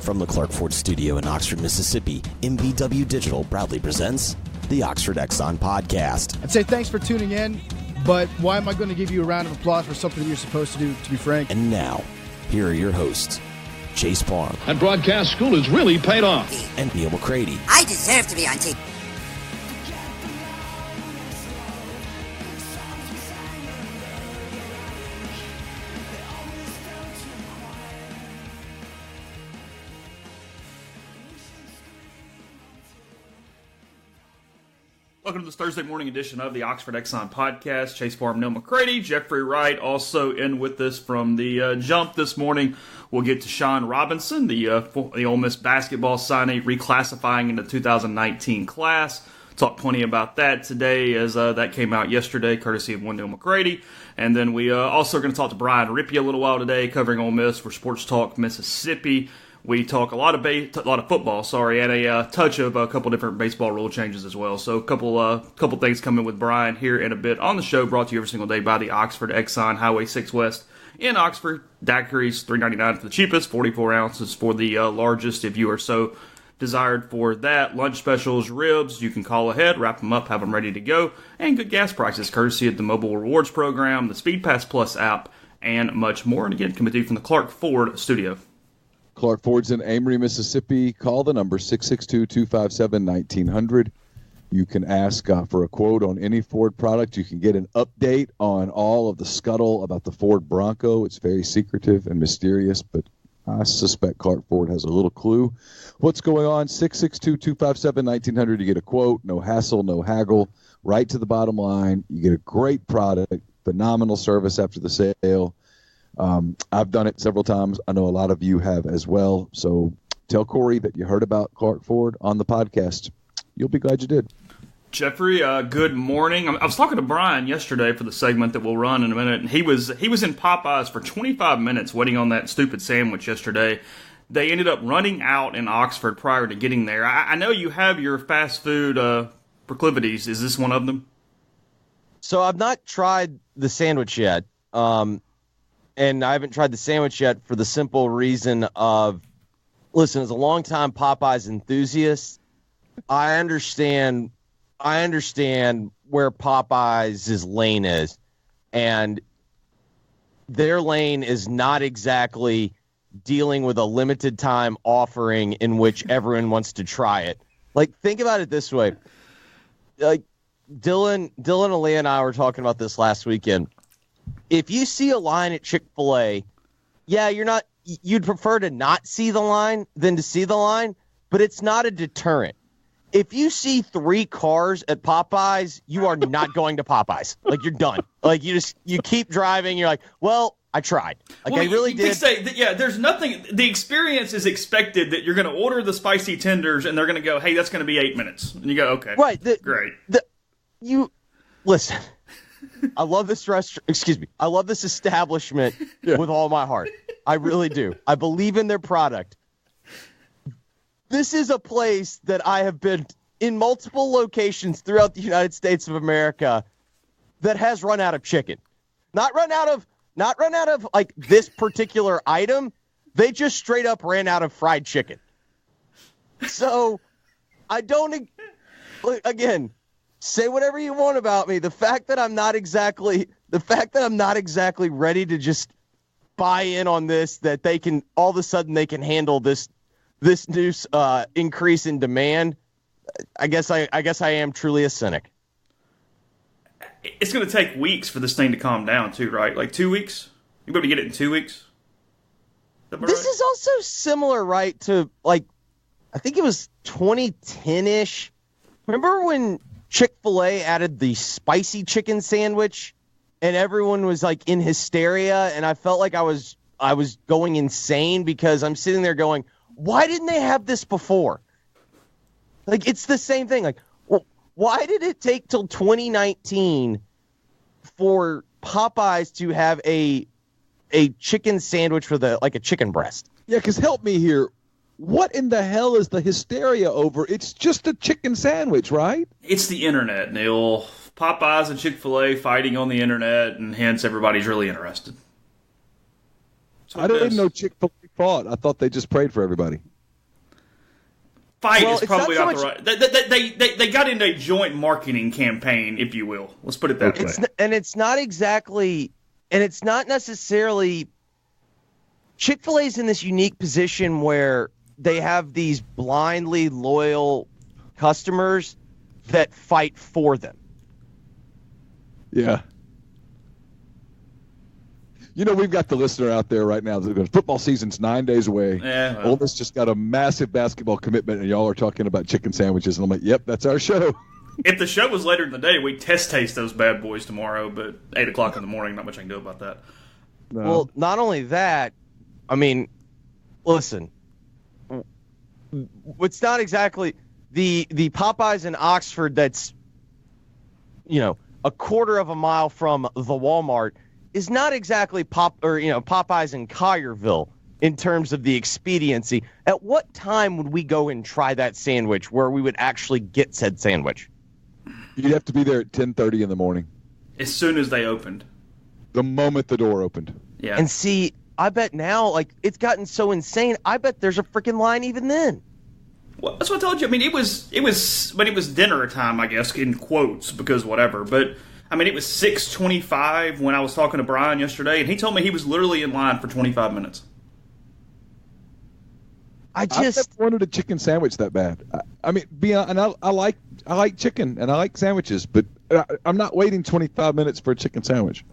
From the Clark Ford Studio in Oxford, Mississippi, MVW Digital proudly presents the Oxford Exxon Podcast. I'd say thanks for tuning in, but why am I going to give you a round of applause for something that you're supposed to do, to be frank? And now, here are your hosts, Chase Parham. And broadcast school has really paid off. And Neal McCready. I deserve to be on TV. Welcome to this Thursday morning edition of the Oxford Exxon Podcast. Chase Parham, Neal McCready, Jeffrey Wright also in with us from the jump this morning. We'll get to Shon Robinson, the Ole Miss basketball signee, reclassifying into 2019 class. Talk plenty about that today as that came out yesterday, courtesy of Neal McCready. And then we also are going to talk to Brian Rippee a little while today, covering Ole Miss for Sports Talk Mississippi. We talk a lot of football, and a touch of a couple different baseball rule changes as well. So a couple things coming with Brian here in a bit on the show, brought to you every single day by the Oxford Exxon, Highway 6 West in Oxford. Daiquiris, $3.99 for the cheapest, 44 ounces for the largest if you are so desired for that. Lunch specials, ribs, you can call ahead, wrap them up, have them ready to go, and good gas prices courtesy of the Mobile Rewards Program, the Speed Pass Plus app, and much more. And again, coming to you from the Clark Ford Studio. Clark Ford's in Amory, Mississippi. Call the number 662-257-1900. You can ask for a quote on any Ford product. You can get an update on all of the scuttle about the Ford Bronco. It's very secretive and mysterious, but I suspect Clark Ford has a little clue what's going on. 662-257-1900. You get a quote, no hassle, no haggle, right to the bottom line. You get a great product, phenomenal service after the sale. I've done it several times. I know a lot of you have as well. So tell Corey that you heard about Clark Ford on the podcast. You'll be glad you did. Jeffrey, good morning. I was talking to Brian yesterday for the segment that we'll run in a minute, and he was in Popeyes for 25 minutes waiting on that stupid sandwich yesterday. They ended up running out in Oxford prior to getting there. I know you have your fast food proclivities. Is this one of them? So I've not tried the sandwich yet. And I haven't tried the sandwich yet for the simple reason of, listen, as a longtime Popeyes enthusiast, I understand where Popeyes' lane is. And their lane is not exactly dealing with a limited time offering in which everyone wants to try it. Like, think about it this way. Like, Dylan, Aaliyah, and I were talking about this last weekend. If you see a line at Chick-fil-A, you'd prefer to not see the line than to see the line, but it's not a deterrent. If you see 3 cars at Popeyes, you are not going to Popeyes. Like, you're done. Like, you keep driving. You're like, well, I tried. Like, I really did. There's nothing. The experience is expected that you're going to order the spicy tenders, and they're going to go, hey, that's going to be 8 minutes. And you go, okay. Right. Great. Listen. I love this I love this establishment with all my heart. I really do. I believe in their product. This is a place that I have been in multiple locations throughout the United States of America that has run out of chicken. Not run out of like this particular item. They just straight up ran out of fried chicken. So I don't, again, say whatever you want about me. The fact that I'm not exactly ready to just buy in on this, that they can all of a sudden they can handle this new increase in demand. I guess I am truly a cynic. It's going to take weeks for this thing to calm down too, right? Like 2 weeks. You better get it in 2 weeks. This is also similar, right? To like, I think it was 2010-ish. Remember when Chick-fil-A added the spicy chicken sandwich and everyone was like in hysteria, and I felt like I was going insane because I'm sitting there going, why didn't they have this before? Like, it's the same thing. Like, why did it take till 2019 for Popeyes to have a chicken sandwich with a chicken breast? Yeah, because help me here. What in the hell is the hysteria over? It's just a chicken sandwich, right? It's the internet, Neal. Popeyes and Chick-fil-A fighting on the internet, and hence everybody's really interested. I didn't know Chick-fil-A fought. I thought they just prayed for everybody. Fight is probably not the right. They got into a joint marketing campaign, if you will. Let's put it that way. It's not exactly, and it's not necessarily. Chick-fil-A's in this unique position where they have these blindly loyal customers that fight for them. Yeah. We've got the listener out there right now that goes, football season's 9 days away. Yeah, well. Ole Miss just got a massive basketball commitment, and y'all are talking about chicken sandwiches. And I'm like, yep, that's our show. If the show was later in the day, we'd taste those bad boys tomorrow, but 8 o'clock in the morning, not much I can do about that. No. Well, not only that, I mean, listen, it's not exactly the Popeyes in Oxford that's, a quarter of a mile from the Walmart is not exactly Popeyes in Collierville in terms of the expediency. At what time would we go and try that sandwich where we would actually get said sandwich? You'd have to be there at 10:30 in the morning. As soon as they opened. The moment the door opened. Yeah. And see, I bet now, it's gotten so insane, I bet there's a freaking line even then. Well, that's what I told you. I mean, it was dinner time, I guess, in quotes, because whatever. But, I mean, it was 6:25 when I was talking to Brian yesterday, and he told me he was literally in line for 25 minutes. I've never wanted a chicken sandwich that bad. I mean, I like chicken and I like sandwiches, but I'm not waiting 25 minutes for a chicken sandwich.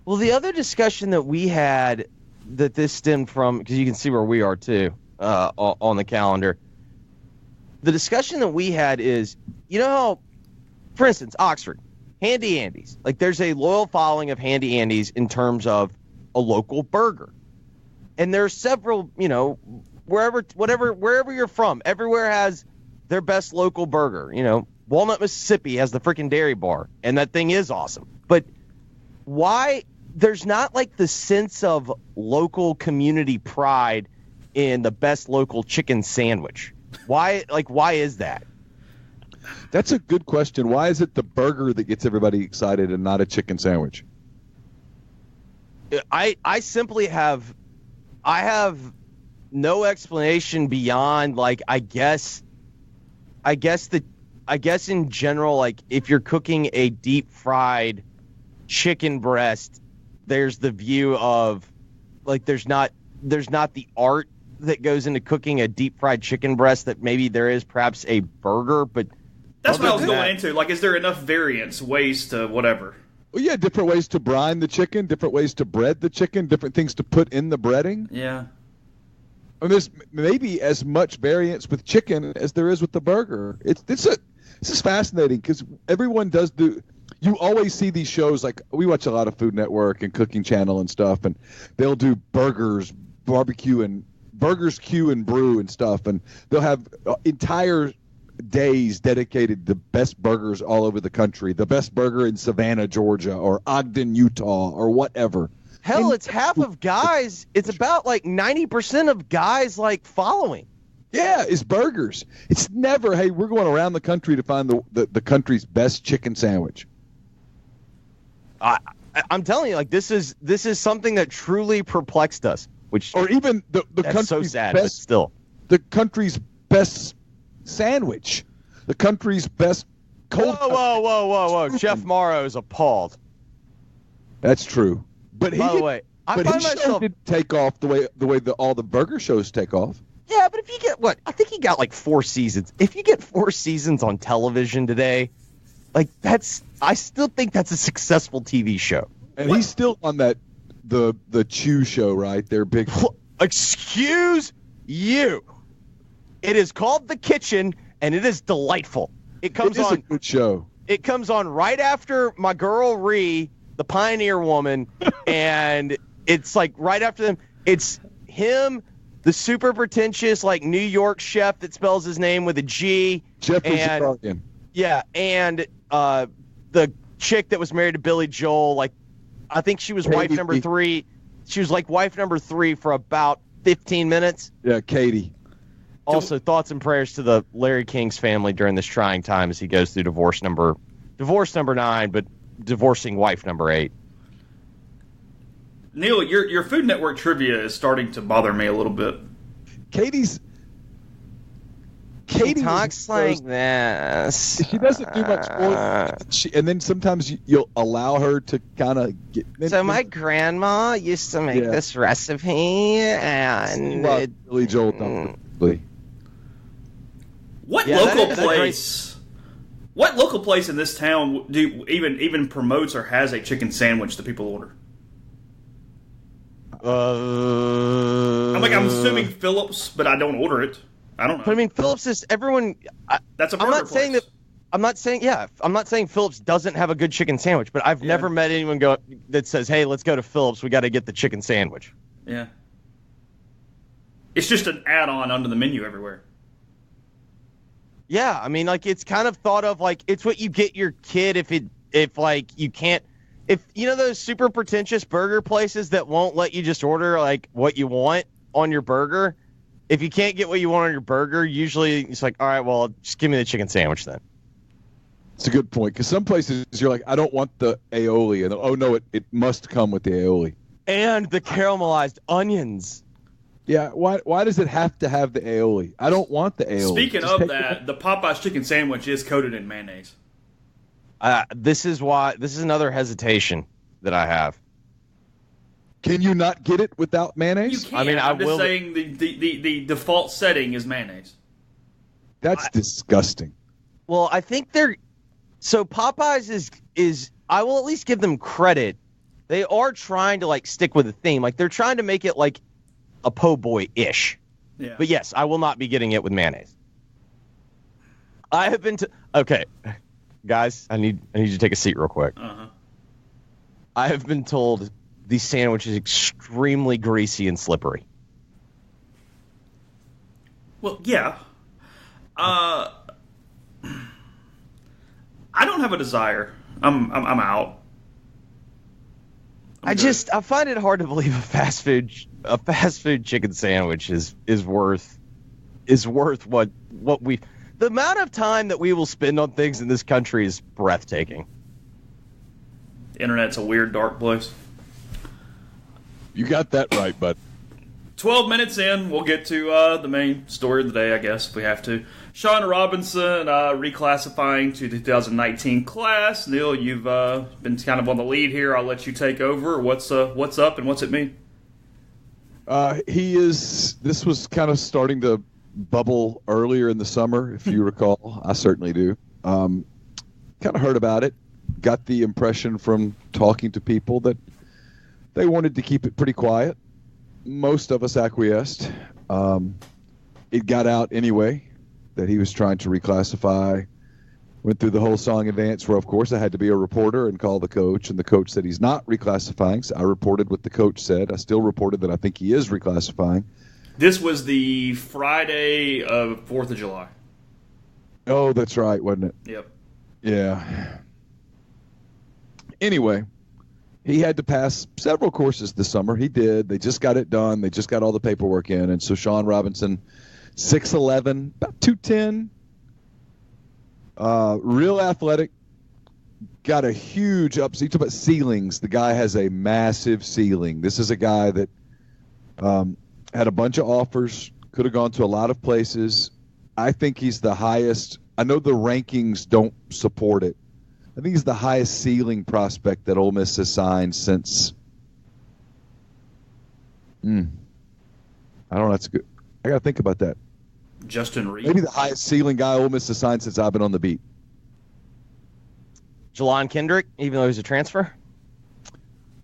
Well, the other discussion that we had that this stemmed from, because you can see where we are too on the calendar. The discussion that we had is, how, for instance, Oxford, Handy Andy's. There's a loyal following of Handy Andy's in terms of a local burger. And there's several, wherever you're from, everywhere has their best local burger. Walnut, Mississippi has the freaking Dairy Bar, and that thing is awesome. But why there's not the sense of local community pride in the best local chicken sandwich? Why is that? That's a good question. Why is it the burger that gets everybody excited and not a chicken sandwich? I simply have no explanation beyond I guess in general, if you're cooking a deep fried chicken breast, there's the view of there's not the art that goes into cooking a deep fried chicken breast that maybe there is perhaps a burger, but that's what I was going into. Is there enough variance, ways to whatever? Well, yeah, different ways to brine the chicken, different ways to bread the chicken, different things to put in the breading. Yeah. I mean, there's maybe as much variance with chicken as there is with the burger. This is fascinating because everyone does do. You always see these shows we watch a lot of Food Network and Cooking Channel and stuff, and they'll do burgers, barbecue, and burgers, Q and brew and stuff, and they'll have entire days dedicated to best burgers all over the country. The best burger in Savannah, Georgia, or Ogden, Utah, or whatever. Hell, it's half of guys. It's about 90% of guys following. Yeah, it's burgers. It's never, hey, we're going around the country to find the country's best chicken sandwich. I'm telling you, this is something that truly perplexed us. Or even the country's so sad, best, but still. The country's best sandwich. The country's best cold. Whoa. Jeff Morrow is appalled. That's true. But By the way, I find myself didn't take off the way all the burger shows take off. Yeah, but if you get I think he got 4 seasons. If you get 4 seasons on television today, I still think that's a successful TV show. And he's still on that the Chew show, right? They're big. Excuse you. It is called The Kitchen, and it is delightful. It is a good show. It comes on right after My Girl Ree, the Pioneer Woman, and it's right after them. It's him, the super pretentious New York chef that spells his name with a G. Jeffrey Wright. Yeah, and the chick that was married to Billy Joel, I think she was wife number 3. She was wife number 3 for about 15 minutes. Yeah, Katie. Also, thoughts and prayers to the Larry King's family during this trying time as he goes through divorce number 9, but divorcing wife number 8. Neil, your Food Network trivia is starting to bother me a little bit. Katie Katie talks like this. She doesn't do much more. And then sometimes you'll allow her to kind of get. So my grandma used to make this recipe, and Billy Joel probably. What local place in this town do even promotes or has a chicken sandwich that people order? I'm assuming Phillips, but I don't order it. I don't know. But I mean, Phillips is everyone. That's a burger place. I'm not saying Phillips doesn't have a good chicken sandwich, but I've never met anyone that says, "Hey, let's go to Phillips. We got to get the chicken sandwich." Yeah. It's just an add-on under the menu everywhere. Yeah, I mean, like, it's kind of thought of like it's what you get your kid if you can't. If you know those super pretentious burger places that won't let you just order like what you want on your burger, if you can't get what you want on your burger, usually it's like, all right, well, just give me the chicken sandwich then. It's a good point because some places you're like, I don't want the aioli, and oh no, it must come with the aioli and the caramelized onions. Yeah, why does it have to have the aioli? I don't want the aioli. Speaking of that, the Popeye's chicken sandwich is coated in mayonnaise. This is another hesitation that I have. Can you not get it without mayonnaise? You can. I mean, I'm just saying the default setting is mayonnaise. That's disgusting. Well, I think Popeyes is I will at least give them credit. They are trying to like stick with the theme. Like they're trying to make it like a po' boy-ish. Yeah. But yes, I will not be getting it with mayonnaise. I have been okay. Guys, I need you to take a seat real quick. Uh-huh. I have been told the sandwich is extremely greasy and slippery. Well, yeah. I don't have a desire. I'm out. I find it hard to believe a fast food chicken sandwich is worth what we. The amount of time that we will spend on things in this country is breathtaking. The internet's a weird, dark place. You got that right, bud. 12 minutes in, we'll get to the main story of the day, I guess, if we have to. Shon Robinson reclassifying to the 2019 class. Neil, you've been kind of on the lead here. I'll let you take over. What's up and what's it mean? This was kind of starting to bubble earlier in the summer, if you recall. I certainly do. Kind of heard about it. Got the impression from talking to people that they wanted to keep it pretty quiet. Most of us acquiesced. It got out anyway that he was trying to reclassify. Went through the whole song and dance where, of course, I had to be a reporter and call the coach, and the coach said he's not reclassifying. So I reported what the coach said. I still reported that I think he is reclassifying. This was the Friday of 4th of July. Oh, that's right, wasn't it? Yep. Yeah. Anyway, he had to pass several courses this summer. He did. They just got it done. They just got all the paperwork in. And so Shon Robinson, 6'11", about 210, real athletic, got a huge upside. You talk about ceilings. The guy has a massive ceiling. This is a guy that had a bunch of offers, could have gone to a lot of places. I think he's the highest. I know the rankings don't support it. I think he's the highest ceiling prospect that Ole Miss has signed since. I don't know. That's good. I got to think about that. Justin Reed. Maybe the highest ceiling guy Ole Miss has signed since I've been on the beat. Jelon Kendrick, even though he's a transfer?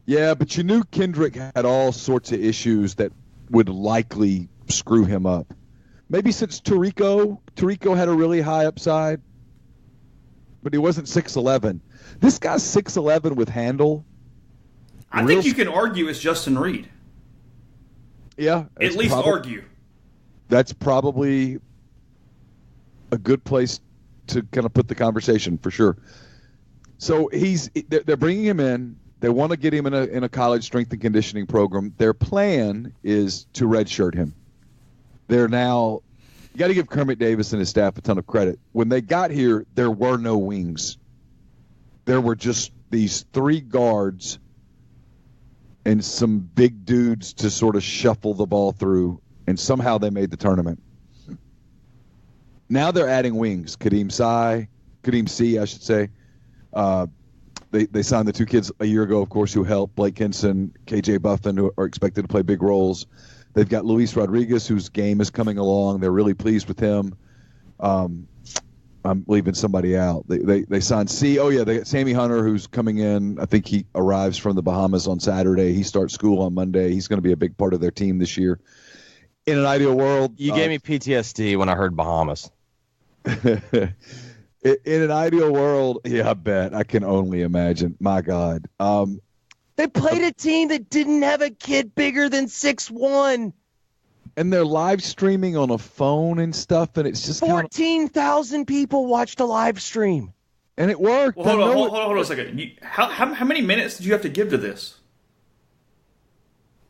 Yeah, but you knew Kendrick had all sorts of issues that would likely screw him up. Maybe since Tarico had a really high upside, but he wasn't 6'11". This guy's 6'11" with handle. I think you can argue it's Justin Reed. Yeah. At least argue. That's probably a good place to kind of put the conversation for sure. So they're bringing him in. They want to get him in a college strength and conditioning program. Their plan is to redshirt him. You got to give Kermit Davis and his staff a ton of credit. When they got here, there were no wings. There were just these three guards and some big dudes to sort of shuffle the ball through, and somehow they made the tournament. Now they're adding wings. Kadeem C, I should say. They signed the two kids a year ago, of course, who helped. Blake Henson, KJ Buffin, who are expected to play big roles. They've got Luis Rodriguez, whose game is coming along. They're really pleased with him. I'm leaving somebody out. They signed C. Oh, yeah, they got Sammy Hunter, who's coming in. I think he arrives from the Bahamas on Saturday. He starts school on Monday. He's going to be a big part of their team this year. In an ideal world. You gave me PTSD when I heard Bahamas. In an ideal world, yeah, I bet. I can only imagine. My God. They played a team that didn't have a kid bigger than 6'1". And they're live streaming on a phone and stuff, and it's just 14,000 people watched a live stream. And it worked. Well, hold on a second. How many minutes did you have to give to this?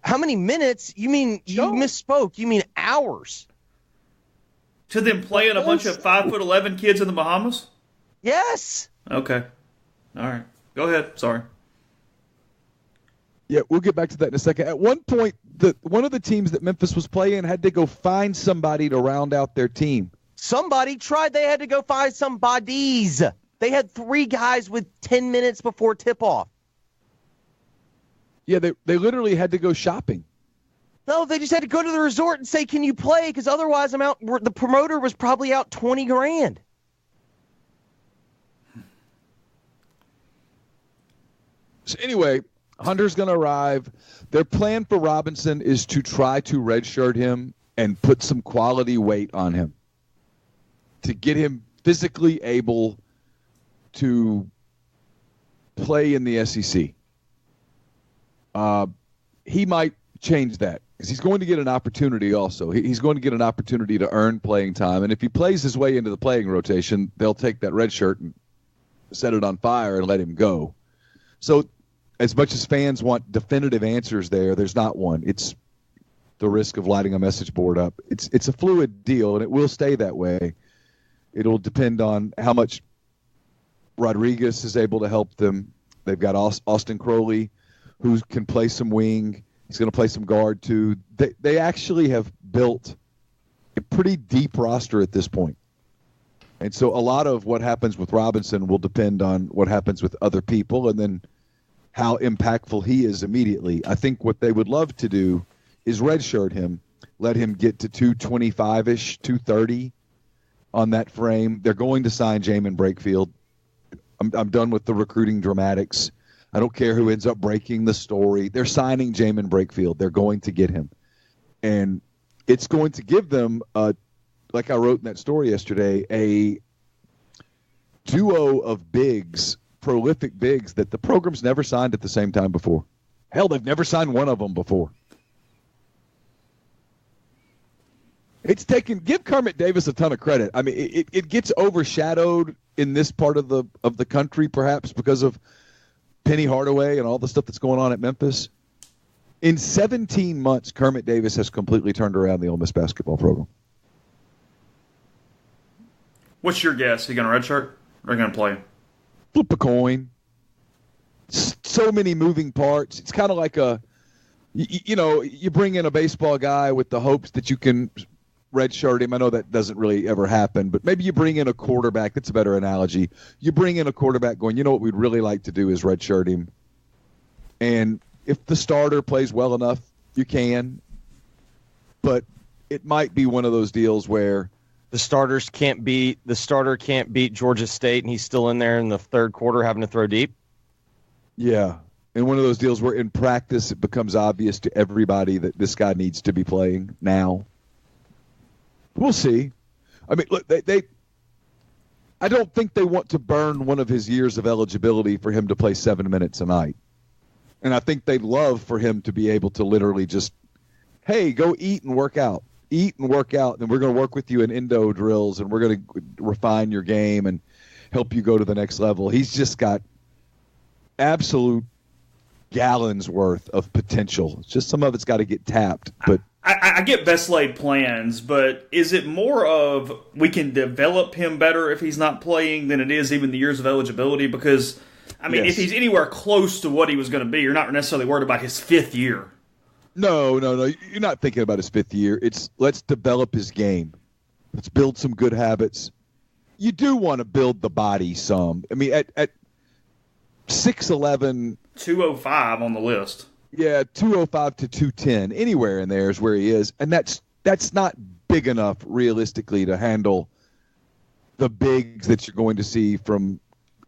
How many minutes? You mean you misspoke. You mean hours. To them playing a bunch of 5'11" kids in the Bahamas? Yes. Okay. All right. Go ahead. Sorry. Yeah, we'll get back to that in a second. At one point, one of the teams that Memphis was playing had to go find somebody to round out their team. Somebody tried. They had to go find some bodies. They had 3 guys with 10 minutes before tip-off. Yeah, they literally had to go shopping. No, they just had to go to the resort and say, can you play? Because otherwise I'm out. The promoter was probably out $20,000. So anyway, Hunter's going to arrive. Their plan for Robinson is to try to redshirt him and put some quality weight on him to get him physically able to play in the SEC. He might change that because he's going to get an opportunity also. He's going to get an opportunity to earn playing time. And if he plays his way into the playing rotation, they'll take that red shirt and set it on fire and let him go. So as much as fans want definitive answers there's not one. It's the risk of lighting a message board up. It's a fluid deal, and it will stay that way. It'll depend on how much Rodriguez is able to help them. They've got Austin Crowley, who can play some wing. He's going to play some guard, too. They actually have built a pretty deep roster at this point. And so a lot of what happens with Robinson will depend on what happens with other people and then how impactful he is immediately. I think what they would love to do is redshirt him, let him get to 225-ish, 230 on that frame. They're going to sign Jamin Brakefield. I'm done with the recruiting dramatics. I don't care who ends up breaking the story. They're signing Jamin Brakefield. They're going to get him. And it's going to give them, like I wrote in that story yesterday, a duo of bigs, prolific bigs, that the program's never signed at the same time before. Hell, they've never signed one of them before. Give Kermit Davis a ton of credit. I mean, it gets overshadowed in this part of the country, perhaps because of Penny Hardaway and all the stuff that's going on at Memphis. In 17 months, Kermit Davis has completely turned around the Ole Miss basketball program. What's your guess? Are you going to redshirt or are you going to play? Flip a coin. So many moving parts. It's kind of like you bring in a baseball guy with the hopes that you can redshirt him. I know that doesn't really ever happen, but maybe you bring in a quarterback. That's a better analogy. You bring in a quarterback going, you know what we'd really like to do is redshirt him. And if the starter plays well enough, you can. But it might be one of those deals where the starter can't beat Georgia State, and he's still in there in the third quarter having to throw deep. Yeah. And one of those deals where in practice it becomes obvious to everybody that this guy needs to be playing now. We'll see. I mean, look, I don't think they want to burn one of his years of eligibility for him to play 7 minutes a night. And I think they'd love for him to be able to literally just, hey, go eat and work out. Eat and work out, and we're going to work with you in endo drills, and we're going to refine your game and help you go to the next level. He's just got absolute gallons worth of potential. It's just some of it's got to get tapped. But I get best laid plans, but is it more of we can develop him better if he's not playing than it is even the years of eligibility? Because, I mean, yes. If he's anywhere close to what he was going to be, you're not necessarily worried about his 5th year. No. You're not thinking about his 5th year. It's let's develop his game. Let's build some good habits. You do want to build the body some. I mean, at 6'11", 205 on the list. Yeah, 205 to 210, anywhere in there is where he is, and that's not big enough realistically to handle the bigs that you're going to see from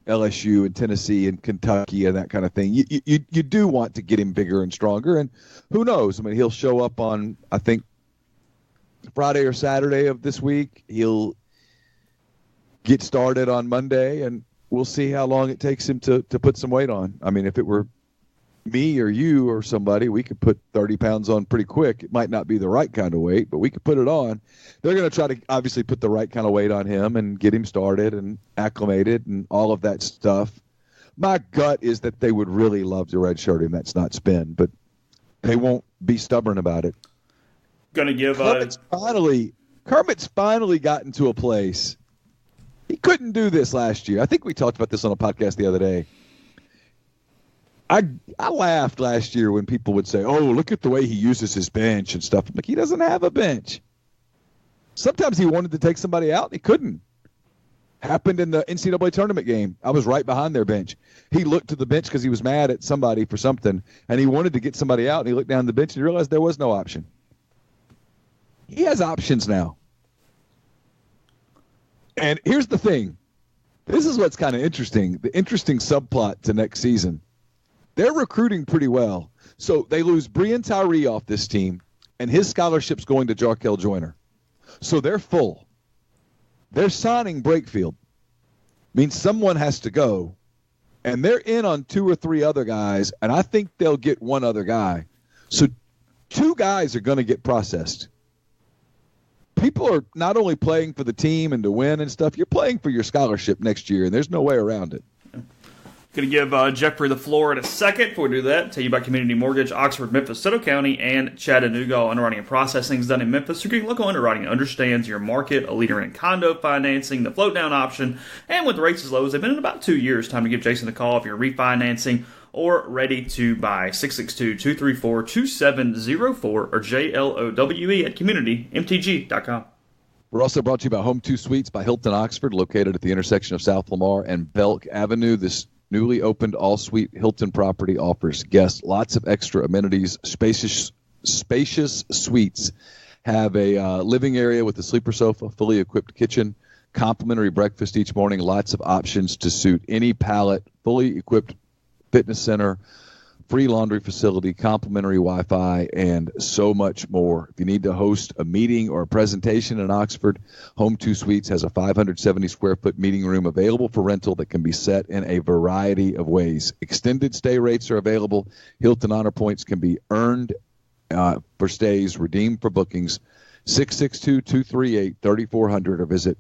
LSU and Tennessee and Kentucky and that kind of thing. You do want to get him bigger and stronger, and who knows? I mean, he'll show up on, I think, Friday or Saturday of this week. He'll get started on Monday, and we'll see how long it takes him to put some weight on. I mean, if it were me or you or somebody, we could put 30 pounds on pretty quick. It might not be the right kind of weight, but we could put it on. They're going to try to obviously put the right kind of weight on him and get him started and acclimated and all of that stuff. My gut is that they would really love to redshirt him. That's not spin, but they won't be stubborn about it. Going to give Kermit's finally gotten to a place. He couldn't do this last year. I think we talked about this on a podcast the other day. I laughed last year when people would say, oh, look at the way he uses his bench and stuff. I'm like, he doesn't have a bench. Sometimes he wanted to take somebody out and he couldn't. Happened in the NCAA tournament game. I was right behind their bench. He looked to the bench because he was mad at somebody for something, and he wanted to get somebody out, and he looked down the bench and he realized there was no option. He has options now. And here's the thing. This is what's kind of interesting, the interesting subplot to next season. They're recruiting pretty well. So they lose Brian Tyree off this team, and his scholarship's going to Jarkel Joyner. So they're full. They're signing Brakefield. Means someone has to go, and they're in on 2 or 3 other guys, and I think they'll get 1 other guy. So 2 guys are going to get processed. People are not only playing for the team and to win and stuff, you're playing for your scholarship next year, and there's no way around it. Going to give Jeffrey the floor in a second. Before we do that, tell you about Community Mortgage, Oxford, Memphis, Soto County, and Chattanooga. Underwriting and processing is done in Memphis. Your Greek local underwriting understands your market, a leader in condo financing, the float down option, and with rates as low as they've been in about 2 years. Time to give Jason a call if you're refinancing or ready to buy. 662-234-2704 or JLOWE at communitymtg.com. We're also brought to you by Home 2 Suites by Hilton Oxford, located at the intersection of South Lamar and Belk Avenue. This newly opened all-suite Hilton property offers guests lots of extra amenities. Spacious suites have a living area with a sleeper sofa, fully equipped kitchen, complimentary breakfast each morning, lots of options to suit any palate, fully equipped fitness center, free laundry facility, complimentary Wi-Fi, and so much more. If you need to host a meeting or a presentation in Oxford, Home 2 Suites has a 570-square-foot meeting room available for rental that can be set in a variety of ways. Extended stay rates are available. Hilton Honor Points can be earned for stays, redeemed for bookings. 662-238-3400 or visit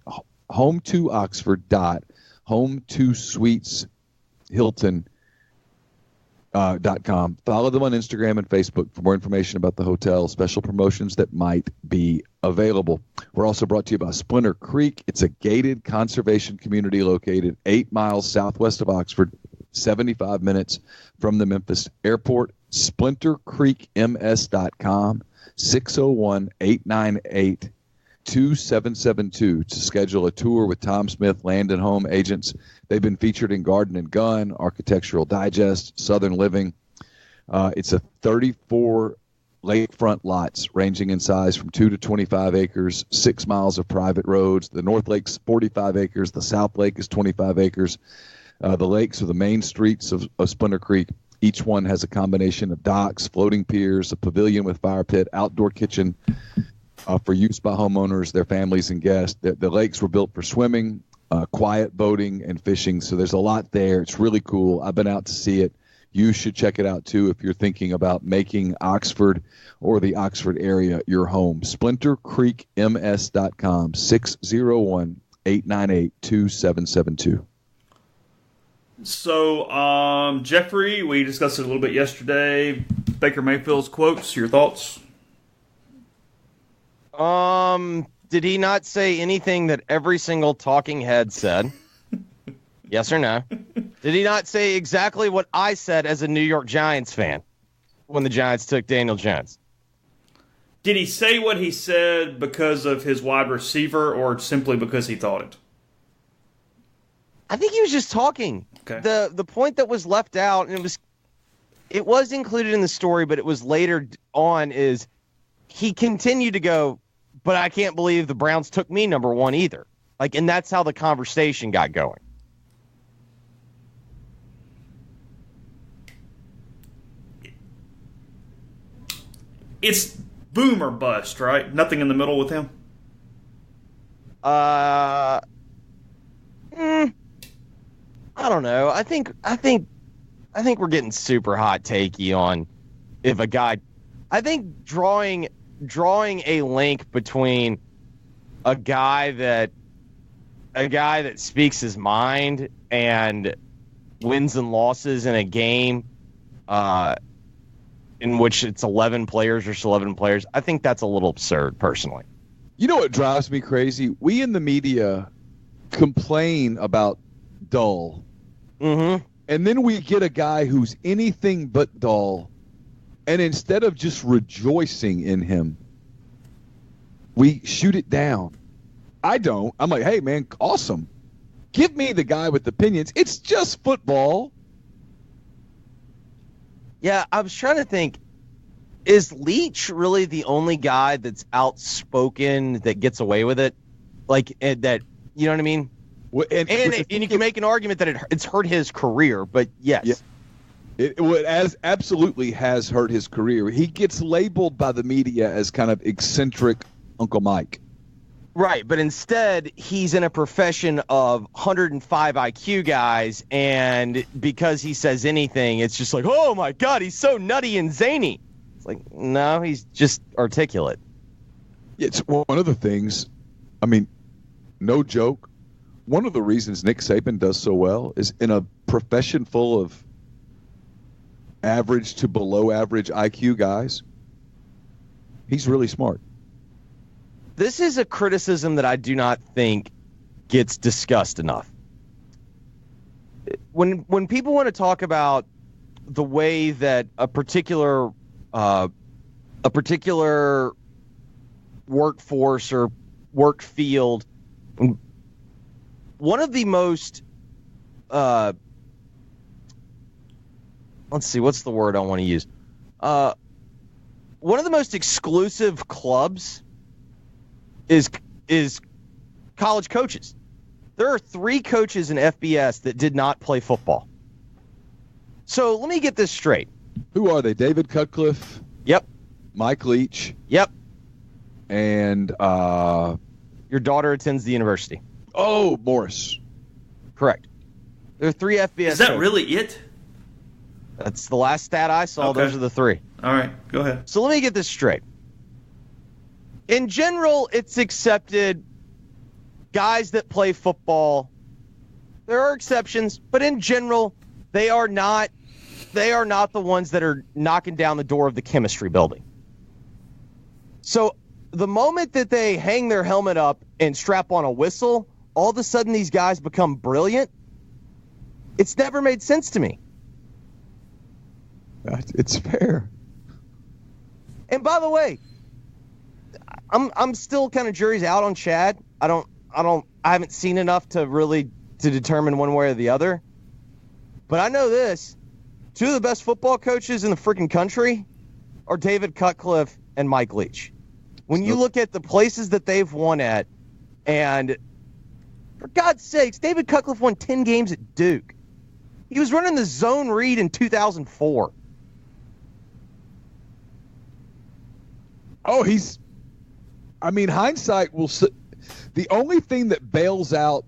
home2oxford.home2suiteshilton.com. Follow them on Instagram and Facebook for more information about the hotel, special promotions that might be available. We're also brought to you by Splinter Creek. It's a gated conservation community located 8 miles southwest of Oxford, 75 minutes from the Memphis airport. SplinterCreekMS.com, 601-898-2772 to schedule a tour with Tom Smith Land and Home Agents. They've been featured in Garden and Gun, Architectural Digest, Southern Living. It's a 34 lakefront lots ranging in size from 2 to 25 acres, 6 miles of private roads. The North Lake's 45 acres. The South Lake is 25 acres. The lakes are the main streets of Splinter Creek. Each one has a combination of docks, floating piers, a pavilion with fire pit, outdoor kitchen for use by homeowners, their families, and guests. The lakes were built for swimming, quiet boating, and fishing, so there's a lot there. It's really cool. I've been out to see it. You should check it out, too, if you're thinking about making Oxford or the Oxford area your home. SplinterCreekMS.com, 601-898-2772. So, Jeffrey, we discussed it a little bit yesterday. Baker Mayfield's quotes, your thoughts? Did he not say anything that every single talking head said? Yes or no? Did he not say exactly what I said as a New York Giants fan when the Giants took Daniel Jones? Did he say what he said because of his wide receiver or simply because he thought it? I think he was just talking. Okay. The point that was left out, and it was included in the story, but it was later on, is he continued to go, but I can't believe the Browns took me number one either. Like, and that's how the conversation got going. It's boom or bust, right? Nothing in the middle with him? I don't know. I think we're getting super hot takey on if a guy. I think drawing a link between a guy that speaks his mind and wins and losses in a game in which it's 11 players or 11 players. I think that's a little absurd, personally. You know what drives me crazy? We in the media complain about dull. Mm-hmm. And then we get a guy who's anything but dull, and instead of just rejoicing in him, we shoot it down. I don't. I'm like, hey, man, awesome. Give me the guy with opinions. It's just football. Yeah, I was trying to think, is Leach really the only guy that's outspoken that gets away with it? Like, that, you know what I mean? Well, and you can make an argument that it's hurt his career, but yes. Yeah. It absolutely has hurt his career. He gets labeled by the media as kind of eccentric Uncle Mike. Right, but instead he's in a profession of 105 IQ guys, and because he says anything, it's just like, oh my God, he's so nutty and zany. It's like, no, he's just articulate. It's one of the things, I mean, no joke, one of the reasons Nick Saban does so well is in a profession full of average to below average IQ guys, he's really smart. This is a criticism that I do not think gets discussed enough. When people want to talk about the way that a particular workforce or work field, one of the most let's see, what's the word I want to use? One of the most exclusive clubs is college coaches. There are 3 coaches in FBS that did not play football. So let me get this straight. Who are they? David Cutcliffe? Yep. Mike Leach? Yep. And your daughter attends the university. Oh, Morris. Correct. There are 3 FBS Is that coaches. really it? That's the last stat I saw. Okay. Those are the 3. All right, go ahead. So let me get this straight. In general, it's accepted guys that play football. There are exceptions, but in general, they are not the ones that are knocking down the door of the chemistry building. So the moment that they hang their helmet up and strap on a whistle, all of a sudden these guys become brilliant. It's never made sense to me. It's fair. And by the way, I'm still kind of jury's out on Chad. I haven't seen enough to determine one way or the other. But I know this. 2 of the best football coaches in the freaking country are David Cutcliffe and Mike Leach. When you look at the places that they've won at, and for God's sakes, David Cutcliffe won 10 games at Duke. He was running the zone read in 2004. Oh, hindsight will. The only thing that bails out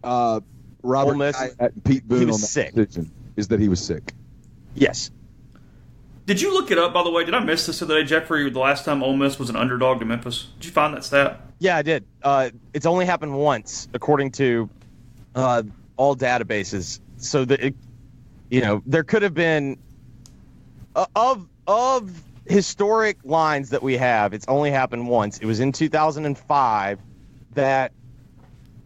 Robert Knight and Pete Boone on that decision is that he was sick. Yes. Did you look it up, by the way? Did I miss this the other day, Jeffrey, the last time Ole Miss was an underdog to Memphis? Did you find that stat? Yeah, I did. It's only happened once, according to all databases. So that there could have been of historic lines that we have. It's only happened once. It was in 2005. That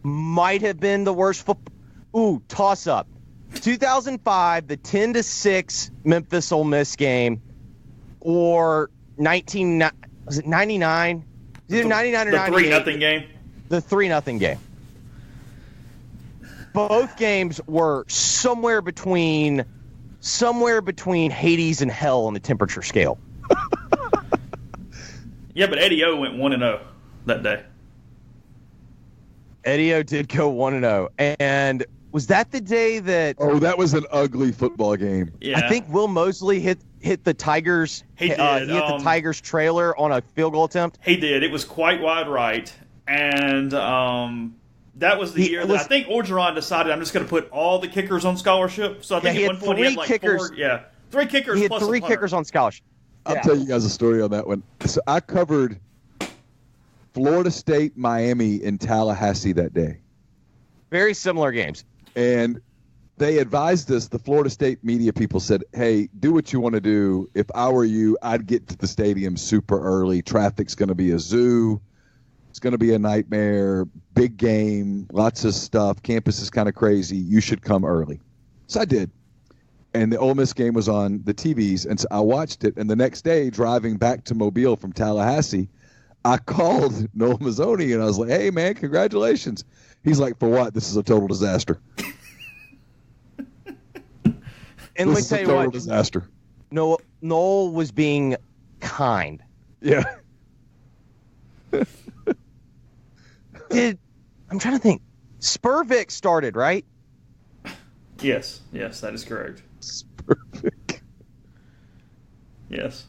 might have been the worst football. Ooh, toss up. 2005, the 10-6 Memphis Ole Miss game, or Was it 99? Either 99 or 98. The 3-0 game? The 3-0 game. Both games were somewhere between Hades and hell on the temperature scale. Yeah, but Eddie O went 1-0 that day. Eddie O did go 1-0. And was that the day that... Oh, that was an ugly football game. Yeah. I think Will Mosley hit the Tigers. He did. He hit the Tigers trailer on a field goal attempt. He did. It was quite wide right. And that was the year that I think Orgeron decided I'm just going to put all the kickers on scholarship. So I think at one point he had like kickers. 4. Yeah. 3 kickers He had plus 3 kickers on scholarship. I'll tell you guys a story on that one. So I covered Florida State, Miami, and Tallahassee that day. Very similar games. And they advised us, the Florida State media people said, hey, do what you want to do. If I were you, I'd get to the stadium super early. Traffic's going to be a zoo. It's going to be a nightmare. Big game, lots of stuff. Campus is kind of crazy. You should come early. So I did. And the Ole Miss game was on the TVs, and so I watched it. And the next day, driving back to Mobile from Tallahassee, I called Noel Mazzoni, and I was like, hey, man, congratulations. He's like, for what? This is a total disaster. And let me tell you what, disaster. Noel was being kind. Yeah. I'm trying to think. Spurvic started, right? Yes, that is correct. Spurvic. Yes.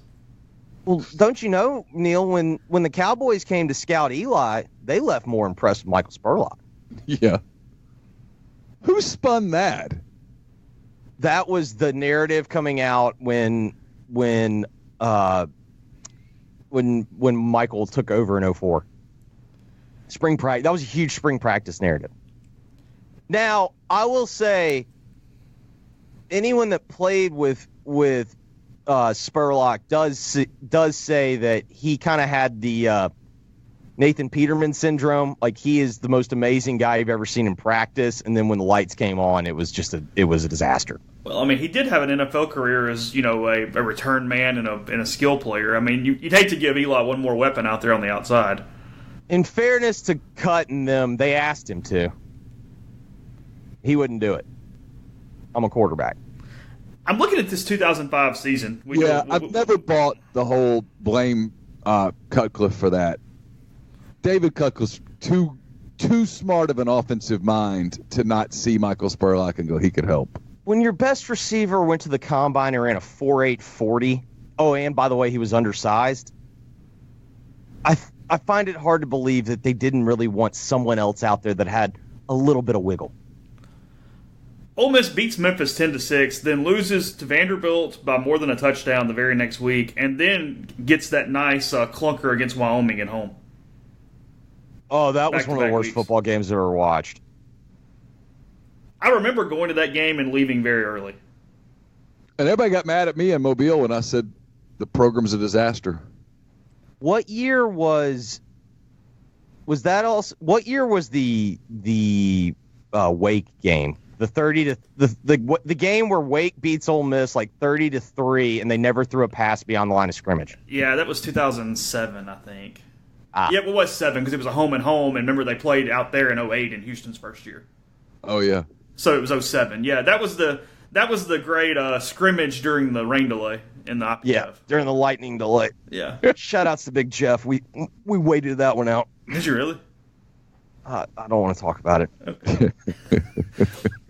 Well, don't you know, Neil, when the Cowboys came to scout Eli, they left more impressed with Michael Spurlock. Yeah. Who spun that? That was the narrative coming out when Michael took over in 2004. Spring practice. That was a huge spring practice narrative. Now, I will say, anyone that played with Spurlock does say that he kind of had the Nathan Peterman syndrome. Like, he is the most amazing guy you've ever seen in practice, and then when the lights came on, it was a disaster. Well, I mean, he did have an NFL career as, a return man and a skill player. I mean, you'd hate to give Eli one more weapon out there on the outside. In fairness to Cut and them, they asked him to. He wouldn't do it. I'm a quarterback. I'm looking at this 2005 season. I've never bought the whole blame Cutcliffe for that. David Cutcliffe's too smart of an offensive mind to not see Michael Spurlock and go, he could help. When your best receiver went to the combine and ran a 4.8 40, and by the way, he was undersized, I find it hard to believe that they didn't really want someone else out there that had a little bit of wiggle. Ole Miss beats Memphis 10-6, then loses to Vanderbilt by more than a touchdown the very next week, and then gets that nice clunker against Wyoming at home. Oh, that was one of the worst football games I've ever watched. I remember going to that game and leaving very early. And everybody got mad at me in Mobile when I said the program's a disaster. What year was that also? What year was the Wake game? The 30 to the game where Wake beats Ole Miss like 30-3, and they never threw a pass beyond the line of scrimmage. Yeah, that was 2007, I think. Yeah, it was 7 because it was a home and home, and remember they played out there in 2008 in Houston's first year. Oh yeah. So it was 2007. Yeah, that was the great scrimmage during the rain delay in the IPF. Yeah, during the lightning delay. Yeah. Shout outs to Big Jeff. We waited that one out. Did you really? I don't want to talk about it. Okay.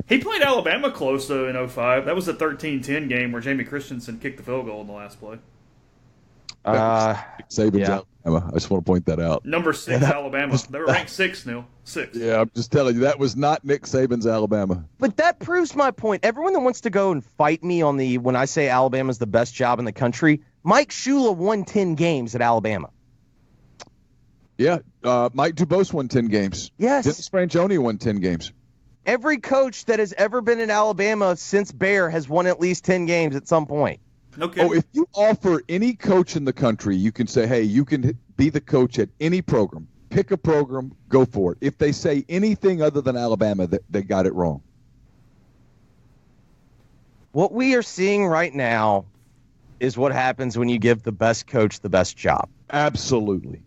He played Alabama close, though, in 2005. That was the 13-10 game where Jamie Christensen kicked the field goal in the last play. Saban's Alabama. I just want to point that out. Number 6, Alabama. They were ranked 6, Neil. 6. Yeah, I'm just telling you, that was not Nick Saban's Alabama. But that proves my point. Everyone that wants to go and fight me on when I say Alabama's the best job in the country, Mike Shula won 10 games at Alabama. Yeah, Mike Dubose won 10 games. Yes. Dennis Franchione won 10 games. Every coach that has ever been in Alabama since Bear has won at least 10 games at some point. Okay. Oh, if you offer any coach in the country, you can say, hey, you can be the coach at any program. Pick a program, go for it. If they say anything other than Alabama, they got it wrong. What we are seeing right now is what happens when you give the best coach the best job. Absolutely.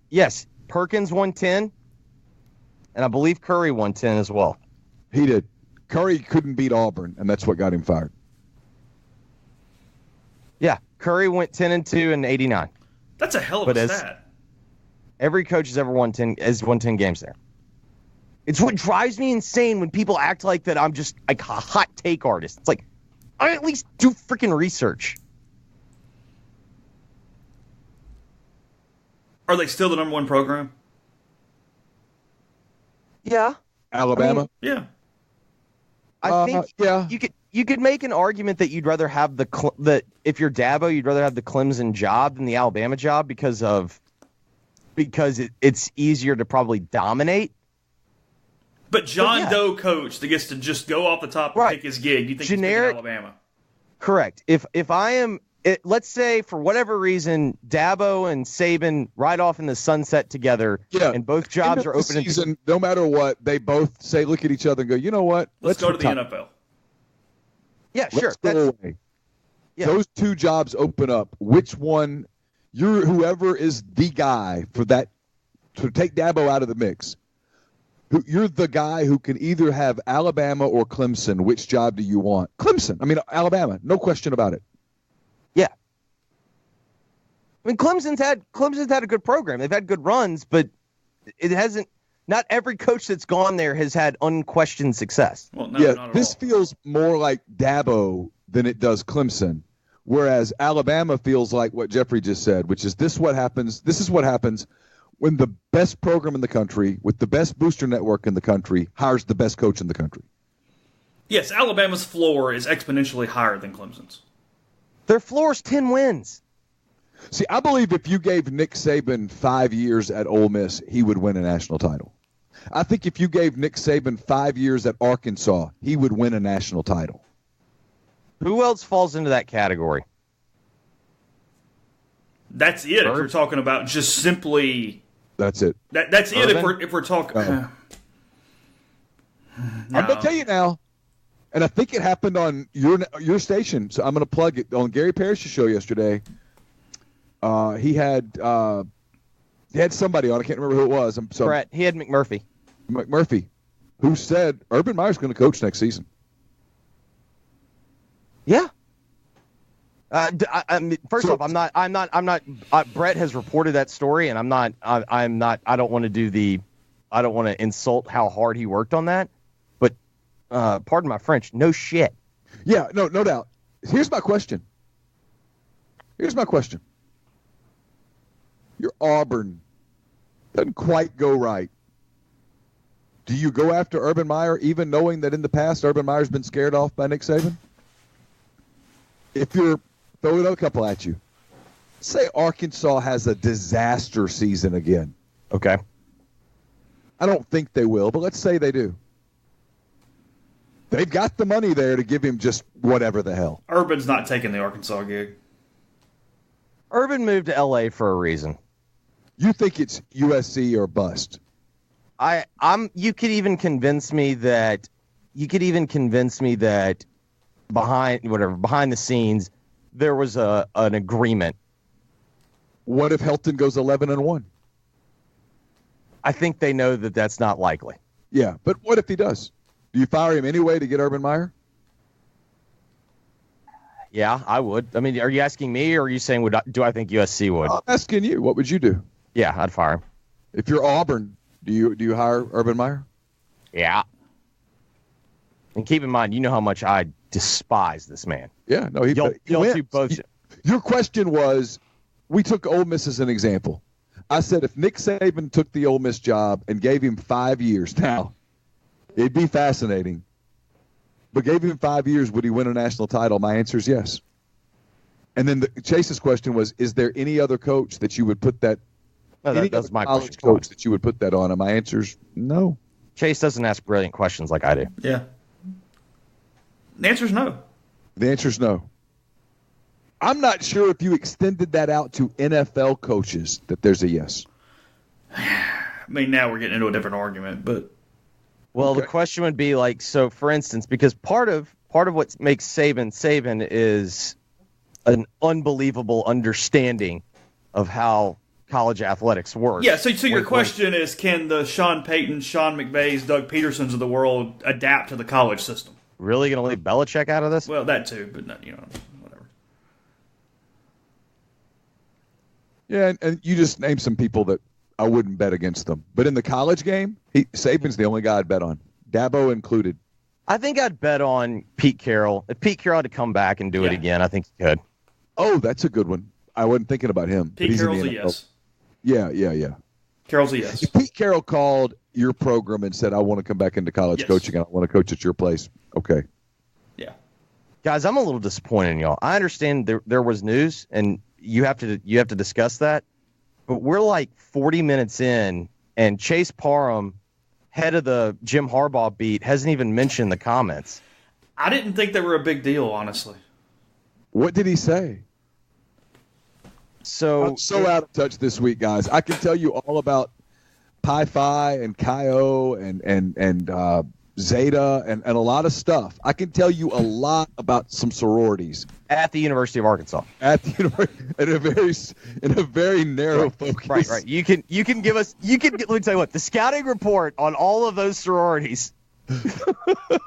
Yes, Perkins won 10, and I believe Curry won 10 as well. He did. Curry couldn't beat Auburn, and that's what got him fired. Yeah, Curry went 10-2 in '89. That's a hell of a stat. Every coach has ever won 10 games there. It's what drives me insane when people act like that I'm just like a hot take artist. It's like, I at least do freaking research. Are they still the number one program? Yeah. Alabama? Yeah. I think you could make an argument that you'd rather have that if you're Dabo, you'd rather have the Clemson job than the Alabama job because it's easier to probably dominate. But John Doe coach that gets to just go off the top and pick his gig, you think generic, he's picking Alabama? Correct. If I am, let's say for whatever reason, Dabo and Saban ride off in the sunset together, and both jobs are open. Season, no matter what, they both say, look at each other and go, you know what? Let's go to the NFL. Yeah, sure. Go away. Yeah. Those two jobs open up. Which one? Whoever is the guy for that to take Dabo out of the mix. You're the guy who can either have Alabama or Clemson. Which job do you want? Clemson. I mean, Alabama. No question about it. Yeah. I mean, Clemson's had a good program. They've had good runs, but it hasn't. Not every coach that's gone there has had unquestioned success. Well, no, not at this all. feels more like Dabo than it does Clemson, whereas Alabama feels like what Jeffrey just said, which is this is what happens when the best program in the country, with the best booster network in the country, hires the best coach in the country. Yes, Alabama's floor is exponentially higher than Clemson's. Their floor is 10 wins. See, I believe if you gave Nick Saban 5 years at Ole Miss, he would win a national title. I think if you gave Nick Saban 5 years at Arkansas, he would win a national title. Who else falls into that category? That's it. If we're talking about just simply... That's it. That's it if we're talking... No. I'm going to tell you now, and I think it happened on your station, so I'm going to plug it. On Gary Parrish's show yesterday, he had somebody on. I can't remember who it was. Brett. He had McMurphy, who said Urban Meyer's going to coach next season. Yeah. I mean, first off, I'm not. Brett has reported that story, and I'm not. I don't want to insult how hard he worked on that. But pardon my French. No shit. Yeah. No doubt. Here's my question. Your Auburn doesn't quite go right. Do you go after Urban Meyer, even knowing that in the past Urban Meyer's been scared off by Nick Saban? If you're throwing another couple at you, say Arkansas has a disaster season again. Okay. I don't think they will, but let's say they do. They've got the money there to give him just whatever the hell. Urban's not taking the Arkansas gig. Urban moved to L.A. for a reason. You think it's USC or bust? You could even convince me that behind the scenes there was an agreement. What if Helton goes 11-1? I think they know that that's not likely. Yeah, but what if he does? Do you fire him anyway to get Urban Meyer? Yeah, I would. I mean, are you asking me, or are you saying do I think USC would? I'm asking you. What would you do? Yeah, I'd fire him. If you're Auburn, do you hire Urban Meyer? Yeah. And keep in mind, you know how much I despise this man. Yeah, no, he both. Your question was, we took Ole Miss as an example. I said if Nick Saban took the Ole Miss job and gave him 5 years, now it'd be fascinating. But gave him 5 years, would he win a national title? My answer is yes. And then Chase's question was, is there any other coach that you would put that? No, that's my question. Coach that you would put that on? And my answer is no. Chase doesn't ask brilliant questions like I do. Yeah. The answer is no. The answer is no. I'm not sure if you extended that out to NFL coaches that there's a yes. I mean, now we're getting into a different argument, but. Well, okay. The question would be like, so for instance, because part of part of what makes Saban is an unbelievable understanding of how college athletics work. Yeah, so your question is, can the Sean Payton, Sean McVays, Doug Petersons of the world adapt to the college system? Really going to leave Belichick out of this? Well, that too, but not, whatever. Yeah, and you just named some people that I wouldn't bet against them. But in the college game, Saban's the only guy I'd bet on, Dabo included. I think I'd bet on Pete Carroll. If Pete Carroll had to come back and do it again, I think he could. Oh, that's a good one. I wasn't thinking about him. Pete Carroll's a yes. Yeah. Carroll's a yes. If Pete Carroll called your program and said, I want to come back into college coaching, I want to coach at your place. Okay. Yeah. Guys, I'm a little disappointed in y'all. I understand there was news, and you have to discuss that. But we're like 40 minutes in, and Chase Parham, head of the Jim Harbaugh beat, hasn't even mentioned the comments. I didn't think they were a big deal, honestly. What did he say? I'm so out of touch this week, guys. I can tell you all about Pi Phi and Chi O and Zeta and a lot of stuff. I can tell you a lot about some sororities at the University of Arkansas. At the university, in a very narrow focus. Right. You can give us. Let me tell you what, the scouting report on all of those sororities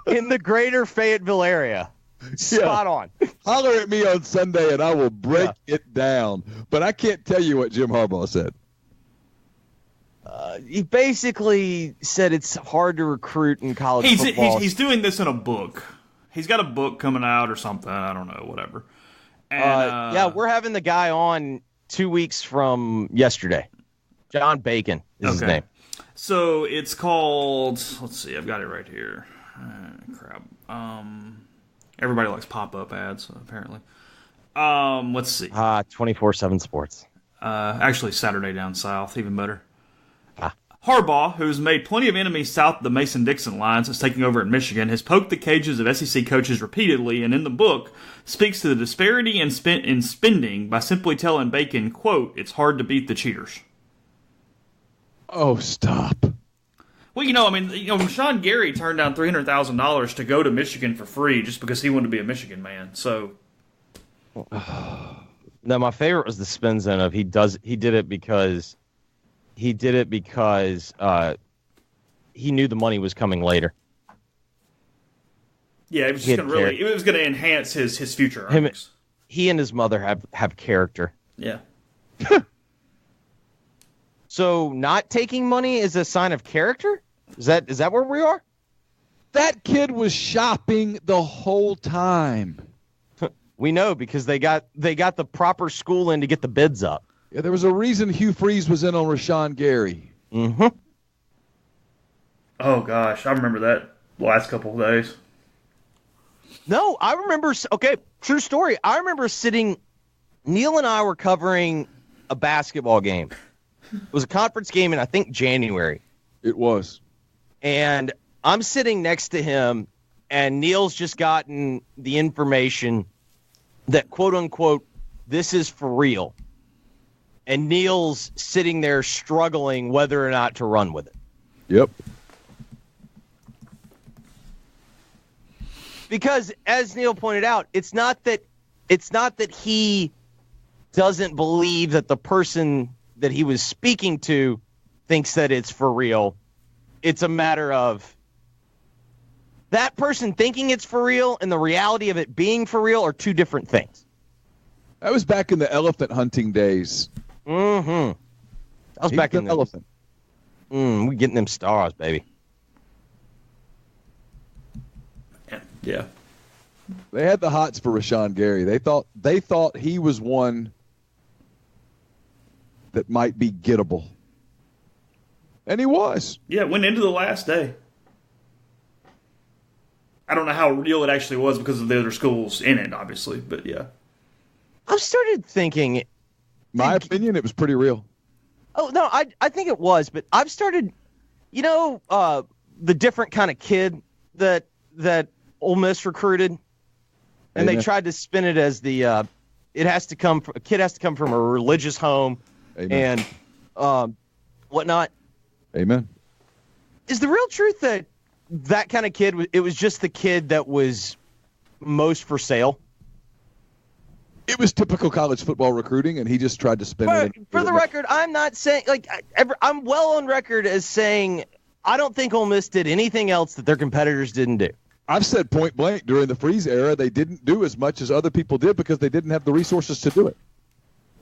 in the greater Fayetteville area. Spot on. Holler at me on Sunday and I will break it down. But I can't tell you what Jim Harbaugh said. He basically said it's hard to recruit in college football. He's doing this in a book. He's got a book coming out or something. I don't know, whatever. And, we're having the guy on 2 weeks from yesterday. John Bacon is his name. So it's called, let's see, I've got it right here. Crap. Everybody likes pop-up ads, apparently. Let's see. 24/7 Sports. Actually, Saturday Down South, even better. Harbaugh, who's made plenty of enemies south of the Mason-Dixon line since taking over in Michigan, has poked the cages of SEC coaches repeatedly, and in the book, speaks to the disparity in spending by simply telling Bacon, quote, it's hard to beat the cheaters. Oh, stop. Well, Sean Gary turned down $300,000 to go to Michigan for free just because he wanted to be a Michigan man. So, no, my favorite was the spin zone of he did it because he knew the money was coming later. Yeah, it was just going to enhance his future earnings. He and his mother have character. Yeah. So, not taking money is a sign of character? Is that where we are? That kid was shopping the whole time. We know because they got the proper school in to get the bids up. Yeah, there was a reason Hugh Freeze was in on Rashawn Gary. Mm-hmm. Oh gosh, I remember that last couple of days. No, I remember. Okay, true story. I remember sitting. Neil and I were covering a basketball game. It was a conference game in I think January. It was. And I'm sitting next to him, and Neil's just gotten the information that, quote unquote, this is for real. And Neil's sitting there struggling whether or not to run with it. Yep. Because, as Neil pointed out, it's not that he doesn't believe that the person that he was speaking to thinks that it's for real. It's a matter of that person thinking it's for real and the reality of it being for real are two different things. That was back in the elephant hunting days. Mm-hmm. That was back in the elephant. We getting them stars, baby. Yeah. They had the hots for Rashawn Gary. They thought he was one that might be gettable. And he was. Yeah, went into the last day. I don't know how real it actually was because of the other schools in it, obviously, but yeah. I've started thinking... My opinion, it was pretty real. Oh, no, I think it was, but I've started... the different kind of kid that Ole Miss recruited? And Amen. They tried to spin it as the... a kid has to come from a religious home. Amen. And whatnot. Amen. Is the real truth that kind of kid, it was just the kid that was most for sale. It was typical college football recruiting, and he just tried to spin it. For the record, I'm not saying I'm well on record as saying I don't think Ole Miss did anything else that their competitors didn't do. I've said point blank during the freeze era they didn't do as much as other people did because they didn't have the resources to do it.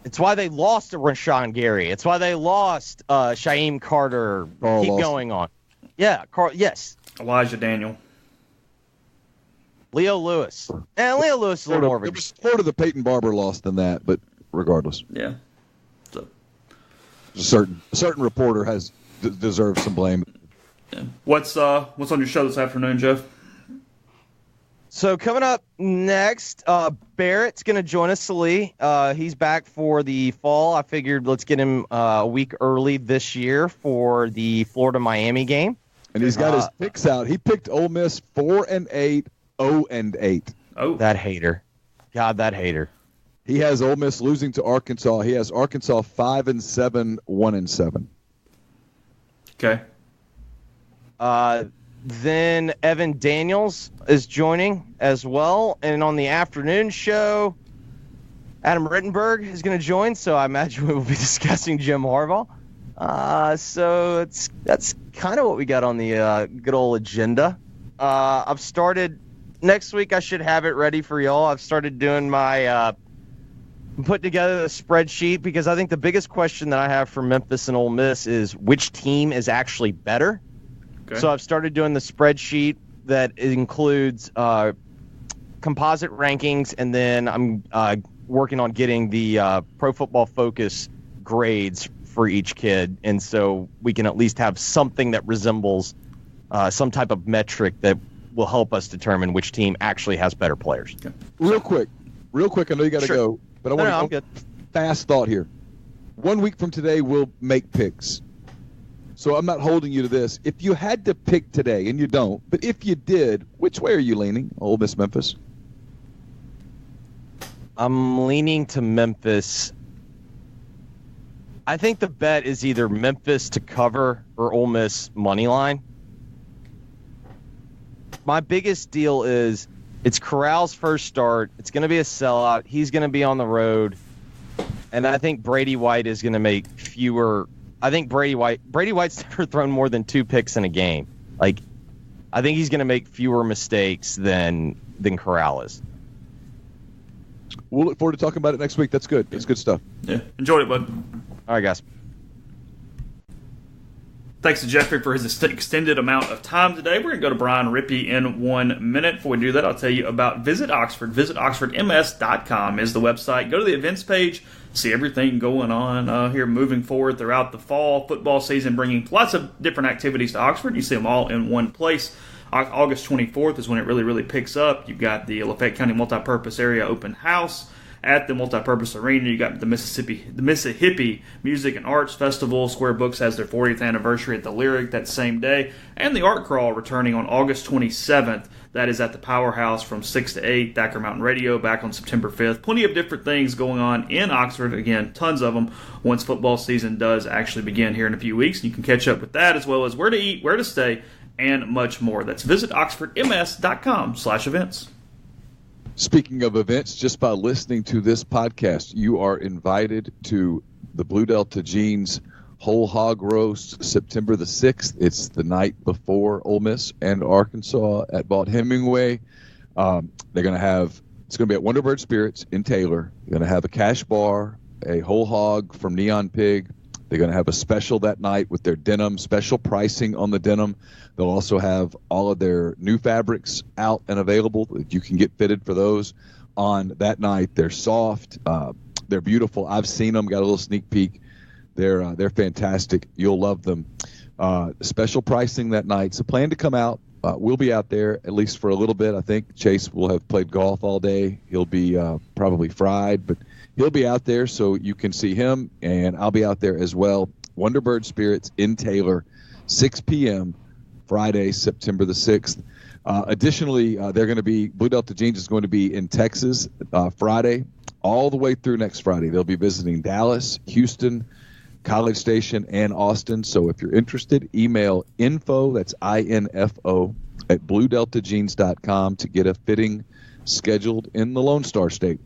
It's why they lost to Rashawn Gary. It's why they lost Shaim Carter. Keep going on. Yeah, yes. Elijah Daniel. Leo Lewis. And Leo Lewis is a little more of a... It was sort of the Peyton Barber loss than that, but regardless. Yeah. So. A certain reporter has deserves some blame. Yeah. What's on your show this afternoon, Jeff? So coming up next, Barrett's going to join us, Salee. He's back for the fall. I figured let's get him a week early this year for the Florida-Miami game. And he's got his picks out. He picked Ole Miss 4-8, 0-8. Oh, that hater! God, that hater! He has Ole Miss losing to Arkansas. He has Arkansas 5-7, 1-7. Okay. Then Evan Daniels is joining as well, and on the afternoon show, Adam Rittenberg is going to join. So I imagine we will be discussing Jim Harbaugh. So that's kind of what we got on the good old agenda. I've started next week. I should have it ready for y'all. I've started doing my put together the spreadsheet because I think the biggest question that I have for Memphis and Ole Miss is which team is actually better. Okay. So I've started doing the spreadsheet that includes composite rankings, and then I'm working on getting the Pro Football Focus grades for each kid, and so we can at least have something that resembles some type of metric that will help us determine which team actually has better players. Okay. Real quick, I know you got to go, but I want to fast thought here. 1 week from today, we'll make picks. So I'm not holding you to this. If you had to pick today, and you don't, but if you did, which way are you leaning? Ole Miss, Memphis? I'm leaning to Memphis. I think the bet is either Memphis to cover or Ole Miss money line. My biggest deal is it's Corral's first start. It's going to be a sellout. He's going to be on the road. And I think Brady White is going to make fewer. I think Brady White's never thrown more than 2 picks in a game. Like, I think he's going to make fewer mistakes than Corral is. We'll look forward to talking about it next week. That's good. That's good stuff. Yeah. Enjoyed it, bud. All right, guys. Thanks to Jeffrey for his extended amount of time today. We're going to go to Brian Rippee in 1 minute. Before we do that, I'll tell you about Visit Oxford. VisitOxfordMS.com is the website. Go to the events page, see everything going on here moving forward throughout the fall football season, bringing lots of different activities to Oxford. You see them all in one place. August 24th is when it really picks up. You've got the Lafayette County Multipurpose Area Open House at the Multipurpose Arena. You got the Mississippi Music and Arts Festival. Square Books has their 40th anniversary at the Lyric that same day. And the Art Crawl returning on August 27th. That is at the Powerhouse from 6 to 8. Thacker Mountain Radio back on September 5th. Plenty of different things going on in Oxford. Again, tons of them once football season does actually begin here in a few weeks. You can catch up with that as well as where to eat, where to stay, and much more. That's visitoxfordms.com/events. Speaking of events, just by listening to this podcast, you are invited to the Blue Delta Jeans Whole Hog Roast September the 6th. It's the night before Ole Miss and Arkansas at Vaught Hemingway. It's going to be at Wonderbird Spirits in Taylor. They're going to have a cash bar, a whole hog from Neon Pig. They're going to have a special that night with their denim, special pricing on the denim. They'll also have all of their new fabrics out and available. You can get fitted for those on that night. They're soft. They're beautiful. I've seen them, got a little sneak peek. They're fantastic. You'll love them. Special pricing that night. So plan to come out. We'll be out there at least for a little bit. I think Chase will have played golf all day. He'll be probably fried, but he'll be out there so you can see him, and I'll be out there as well. Wonderbird Spirits in Taylor, 6 p.m., Friday, September the 6th. Additionally, Blue Delta Jeans is going to be in Texas Friday, all the way through next Friday. They'll be visiting Dallas, Houston, College Station, and Austin. So if you're interested, email info, that's INFO, at bluedeltajeans.com to get a fitting scheduled in the Lone Star State.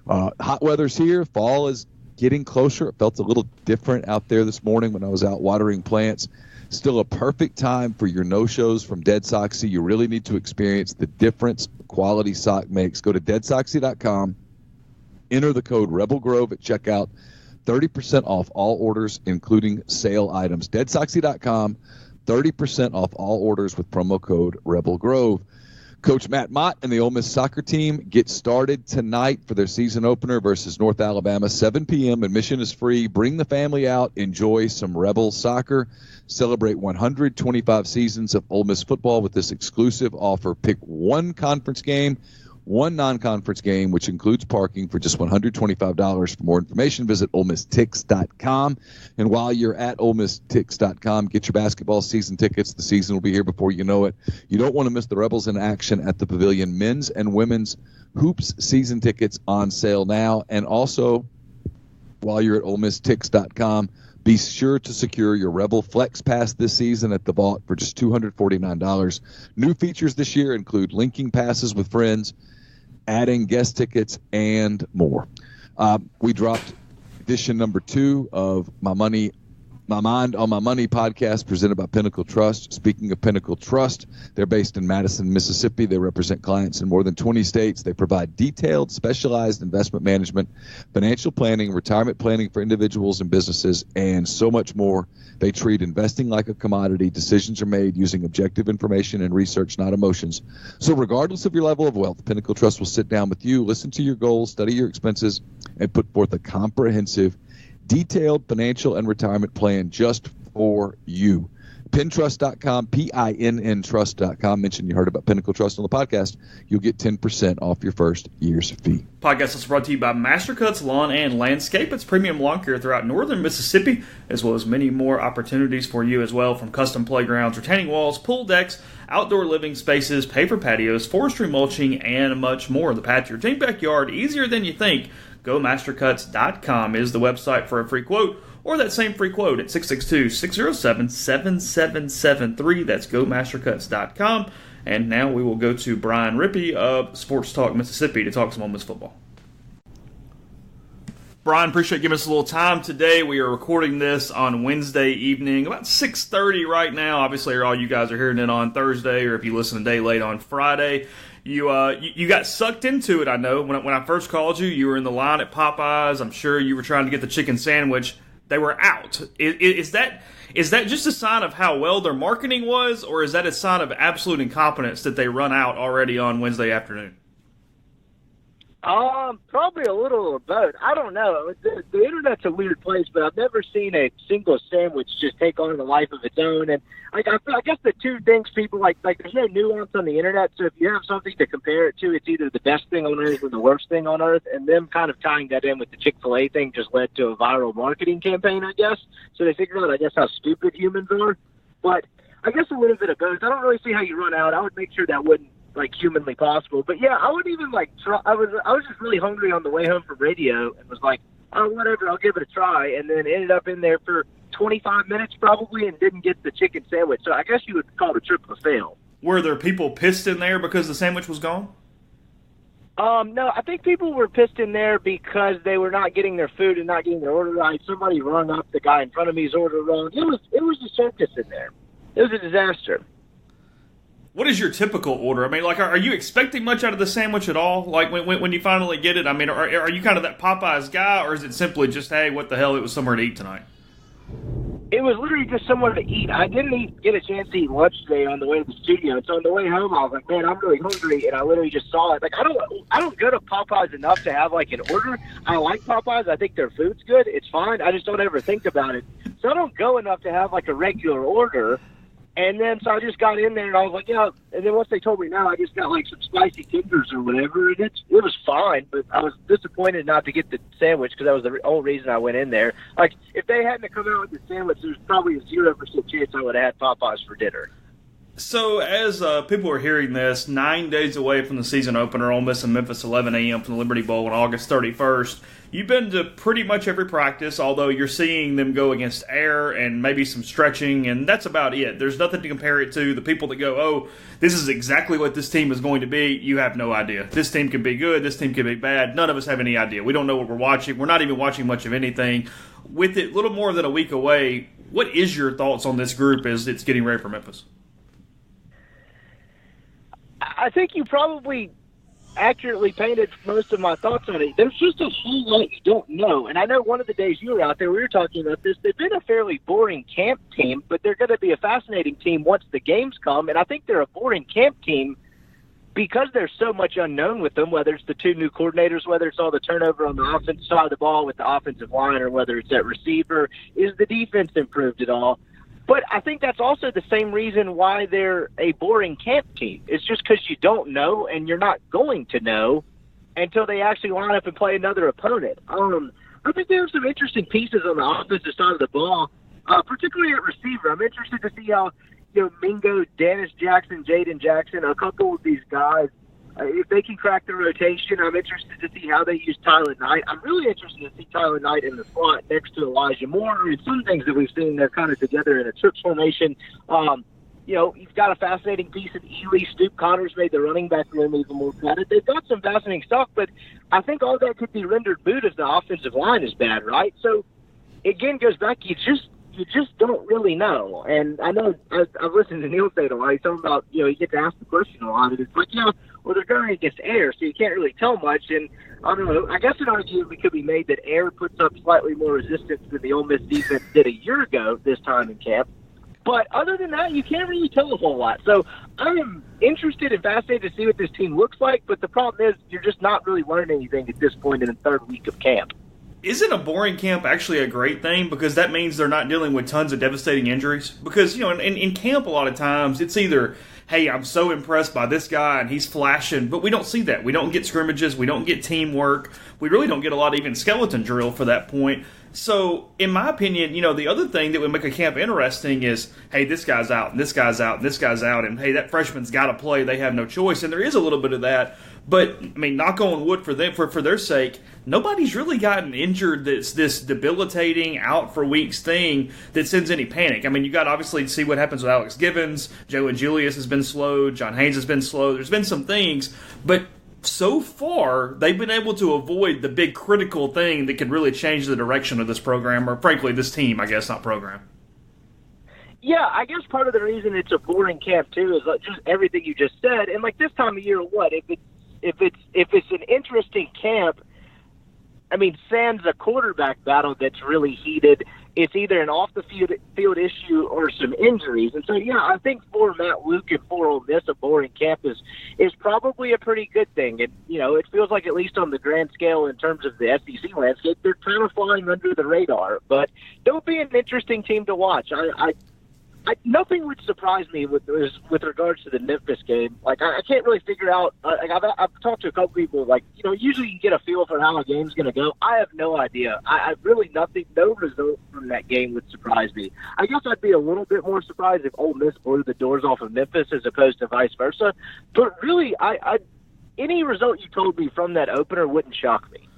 Hot weather's here. Fall is getting closer. It felt a little different out there this morning when I was out watering plants. Still a perfect time for your no-shows from Dead Soxy. You really need to experience the difference quality sock makes. Go to deadsoxy.com. Enter the code Rebel Grove at checkout. 30% off all orders, including sale items. Deadsoxy.com. 30% off all orders with promo code Rebel Grove. Coach Matt Mott and the Ole Miss soccer team get started tonight for their season opener versus North Alabama, 7 p.m. Admission is free. Bring the family out. Enjoy some Rebel soccer. Celebrate 125 seasons of Ole Miss football with this exclusive offer. Pick one conference game, one non-conference game, which includes parking, for just $125. For more information, visit OleMissTix.com. And while you're at OleMissTix.com, get your basketball season tickets. The season will be here before you know it. You don't want to miss the Rebels in action at the Pavilion. Men's and women's hoops season tickets on sale now. And also, while you're at OleMissTix.com, be sure to secure your Rebel Flex Pass this season at the Vault for just $249. New features this year include linking passes with friends, adding guest tickets, and more. We dropped edition number 2 of My Mind on My Money podcast presented by Pinnacle Trust. Speaking of Pinnacle Trust, they're based in Madison, Mississippi. They represent clients in more than 20 states. They provide detailed, specialized investment management, financial planning, retirement planning for individuals and businesses, and so much more. They treat investing like a commodity. Decisions are made using objective information and research, not emotions. So regardless of your level of wealth, Pinnacle Trust will sit down with you, listen to your goals, study your expenses, and put forth a comprehensive, detailed financial and retirement plan just for you. Pintrust.com, P-I-N-N Trust.com. Mention you heard about Pinnacle Trust on the podcast. You'll get 10% off your first year's fee. Podcast is brought to you by Mastercuts Lawn and Landscape. It's premium lawn care throughout northern Mississippi, as well as many more opportunities for you as well, from custom playgrounds, retaining walls, pool decks, outdoor living spaces, paver patios, forestry mulching, and much more. The path to your dream backyard, easier than you think. GoMastercuts.com is the website for a free quote, or that same free quote at 662-607-7773. That's GoMastercuts.com. And now we will go to Brian Rippee of Sports Talk Mississippi to talk some Ole Miss football. Brian, appreciate you giving us a little time today. We are recording this on Wednesday evening, about 6:30 right now. Obviously, all you guys are hearing it on Thursday, or if you listen a day late on Friday. You got sucked into it, I know. When I first called you, you were in the line at Popeyes. I'm sure you were trying to get the chicken sandwich. They were out. Is that just a sign of how well their marketing was, or is that a sign of absolute incompetence that they run out already on Wednesday afternoon? Probably a little of both. I don't know. The internet's a weird place, but I've never seen a single sandwich just take on a life of its own. And I guess the two things people like there's no nuance on the internet. So if you have something to compare it to, it's either the best thing on earth or the worst thing on earth. And them kind of tying that in with the Chick-fil-A thing just led to a viral marketing campaign, I guess. So they figured out, I guess, how stupid humans are. But I guess a little bit of both. I don't really see how you run out. I would make sure that wouldn't humanly possible. But yeah, I wouldn't even try. I was just really hungry on the way home from radio and was like, oh, whatever, I'll give it a try, and then ended up in there for 25 minutes probably and didn't get the chicken sandwich. So I guess you would call the trip a fail. Were there people pissed in there because the sandwich was gone? No, I think people were pissed in there because they were not getting their food and not getting their order right. Somebody rung up the guy in front of me's order wrong. It was a circus in there. It was a disaster. What is your typical order? I mean, are you expecting much out of the sandwich at all? Like, when you finally get it, I mean, are you kind of that Popeyes guy, or is it simply just, hey, what the hell, it was somewhere to eat tonight? It was literally just somewhere to eat. I didn't get a chance to eat lunch today on the way to the studio. So on the way home, I was like, man, I'm really hungry, and I literally just saw it. Like, I don't go to Popeyes enough to have, an order. I like Popeyes. I think their food's good. It's fine. I just don't ever think about it. So I don't go enough to have, a regular order. And then, so I just got in there, and I was like, yeah. And then once they told me now, I just got, some spicy tenders or whatever, and it was fine. But I was disappointed not to get the sandwich because that was the only reason I went in there. If they hadn't come out with the sandwich, there's probably a 0% chance I would have had Popeyes for dinner. So as people are hearing this, 9 days away from the season opener, Ole Miss and Memphis, 11 a.m. from the Liberty Bowl on August 31st, you've been to pretty much every practice, although you're seeing them go against air and maybe some stretching, and that's about it. There's nothing to compare it to. The people that go, oh, this is exactly what this team is going to be, you have no idea. This team can be good, this team can be bad. None of us have any idea. We don't know what we're watching. We're not even watching much of anything. With it a little more than a week away, what is your thoughts on this group as it's getting ready for Memphis? I think you probably accurately painted most of my thoughts on it. There's just a whole lot you don't know. And I know one of the days you were out there, we were talking about this. They've been a fairly boring camp team, but they're going to be a fascinating team once the games come. And I think they're a boring camp team because there's so much unknown with them, whether it's the two new coordinators, whether it's all the turnover on the offensive side of the ball with the offensive line, or whether it's at receiver. Is the defense improved at all? But I think that's also the same reason why they're a boring camp team. It's just because you don't know, and you're not going to know until they actually line up and play another opponent. I think there are some interesting pieces on the offensive side of the ball, particularly at receiver. I'm interested to see how Mingo, Dennis Jackson, Jaden Jackson, a couple of these guys, if they can crack the rotation. I'm interested to see how they use Tyler Knight. I'm really interested to see Tyler Knight in the slot next to Elijah Moore. And some things that we've seen, they're kind of together in a trips formation. You've got a fascinating piece of Ely. Stoop Connors made the running back room even more crowded. They've got some fascinating stuff, but I think all that could be rendered moot if the offensive line is bad, right? So, again, goes back, you just don't really know. And I know I've listened to Neil say it a lot. He's talking about, you get to ask the question a lot. And it's like, well, they're going against air, so you can't really tell much. And I don't know. I guess an argument could be made that air puts up slightly more resistance than the Ole Miss defense did a year ago this time in camp. But other than that, you can't really tell a whole lot. So I am interested and fascinated to see what this team looks like. But the problem is you're just not really learning anything at this point in the third week of camp. Isn't a boring camp actually a great thing? Because that means they're not dealing with tons of devastating injuries. Because, in camp a lot of times, it's either, hey, I'm so impressed by this guy and he's flashing, but we don't see that. We don't get scrimmages. We don't get teamwork. We really don't get a lot of even skeleton drill for that point. So, in my opinion, the other thing that would make a camp interesting is, hey, this guy's out, and this guy's out, and this guy's out, and hey, that freshman's got to play. They have no choice, and there is a little bit of that. But, I mean, knock on wood for them, for their sake, nobody's really gotten injured that's this debilitating, out for weeks thing that sends any panic. I mean, you got to obviously see what happens with Alex Gibbons. Jalen Julius has been slow. John Haynes has been slow. There's been some things, but so far, they've been able to avoid the big critical thing that could really change the direction of this program, or frankly, this team, I guess, not program. Yeah, I guess part of the reason it's a boring camp, too, is just everything you just said. And, this time of year, if it's an interesting camp, I mean, sans a quarterback battle that's really heated, it's either an off-the-field issue or some injuries. And so, yeah, I think for Matt Luke and for Ole Miss, a boring camp is probably a pretty good thing. And, it feels like at least on the grand scale in terms of the SEC landscape, they're kind of flying under the radar. But they'll be an interesting team to watch. Nothing would surprise me with regards to the Memphis game. I can't really figure out. I've talked to a couple people. Usually you get a feel for how a game's going to go. I have no idea. I really no result from that game would surprise me. I guess I'd be a little bit more surprised if Ole Miss blew the doors off of Memphis as opposed to vice versa. But really, any result you told me from that opener wouldn't shock me.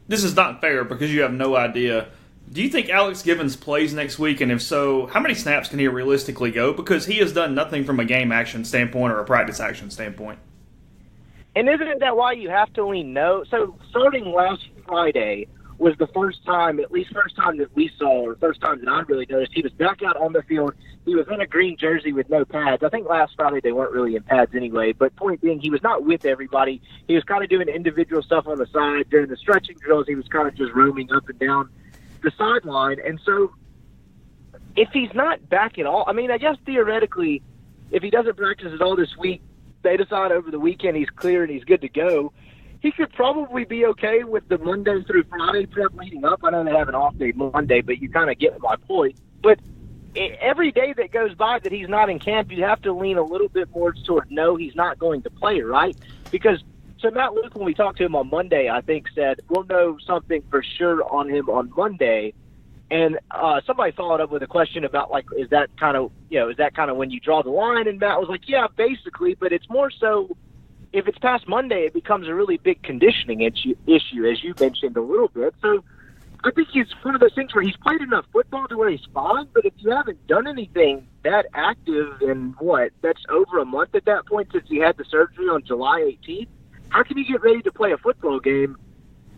This is not fair because you have no idea. Do you think Alex Gibbons plays next week? And if so, how many snaps can he realistically go? Because he has done nothing from a game action standpoint or a practice action standpoint. And isn't that why you have to lean no? So starting last Friday was the first time that we saw, or first time that I really noticed, he was back out on the field. He was in a green jersey with no pads. I think last Friday they weren't really in pads anyway. But point being, he was not with everybody. He was kind of doing individual stuff on the side. During the stretching drills, he was kind of just roaming up and down the sideline. And so if he's not back at all, I mean, I guess theoretically, if he doesn't practice at all this week, they decide over the weekend he's clear and he's good to go, he could probably be okay with the Monday through Friday prep leading up. I know they have an off day Monday, but you kind of get my point. But every day that goes by that he's not in camp, you have to lean a little bit more toward no, he's not going to play, right? Because so Matt Luke, when we talked to him on Monday, I think said we'll know something for sure on him on Monday. And somebody followed up with a question about, like, is that kind of when you draw the line? And Matt was like, yeah, basically, but it's more so if it's past Monday, it becomes a really big conditioning issue, as you mentioned a little bit. So I think he's one of those things where he's played enough football to where he's fine, but if you haven't done anything that active in that's over a month at that point since he had the surgery on July 18th, how can you get ready to play a football game?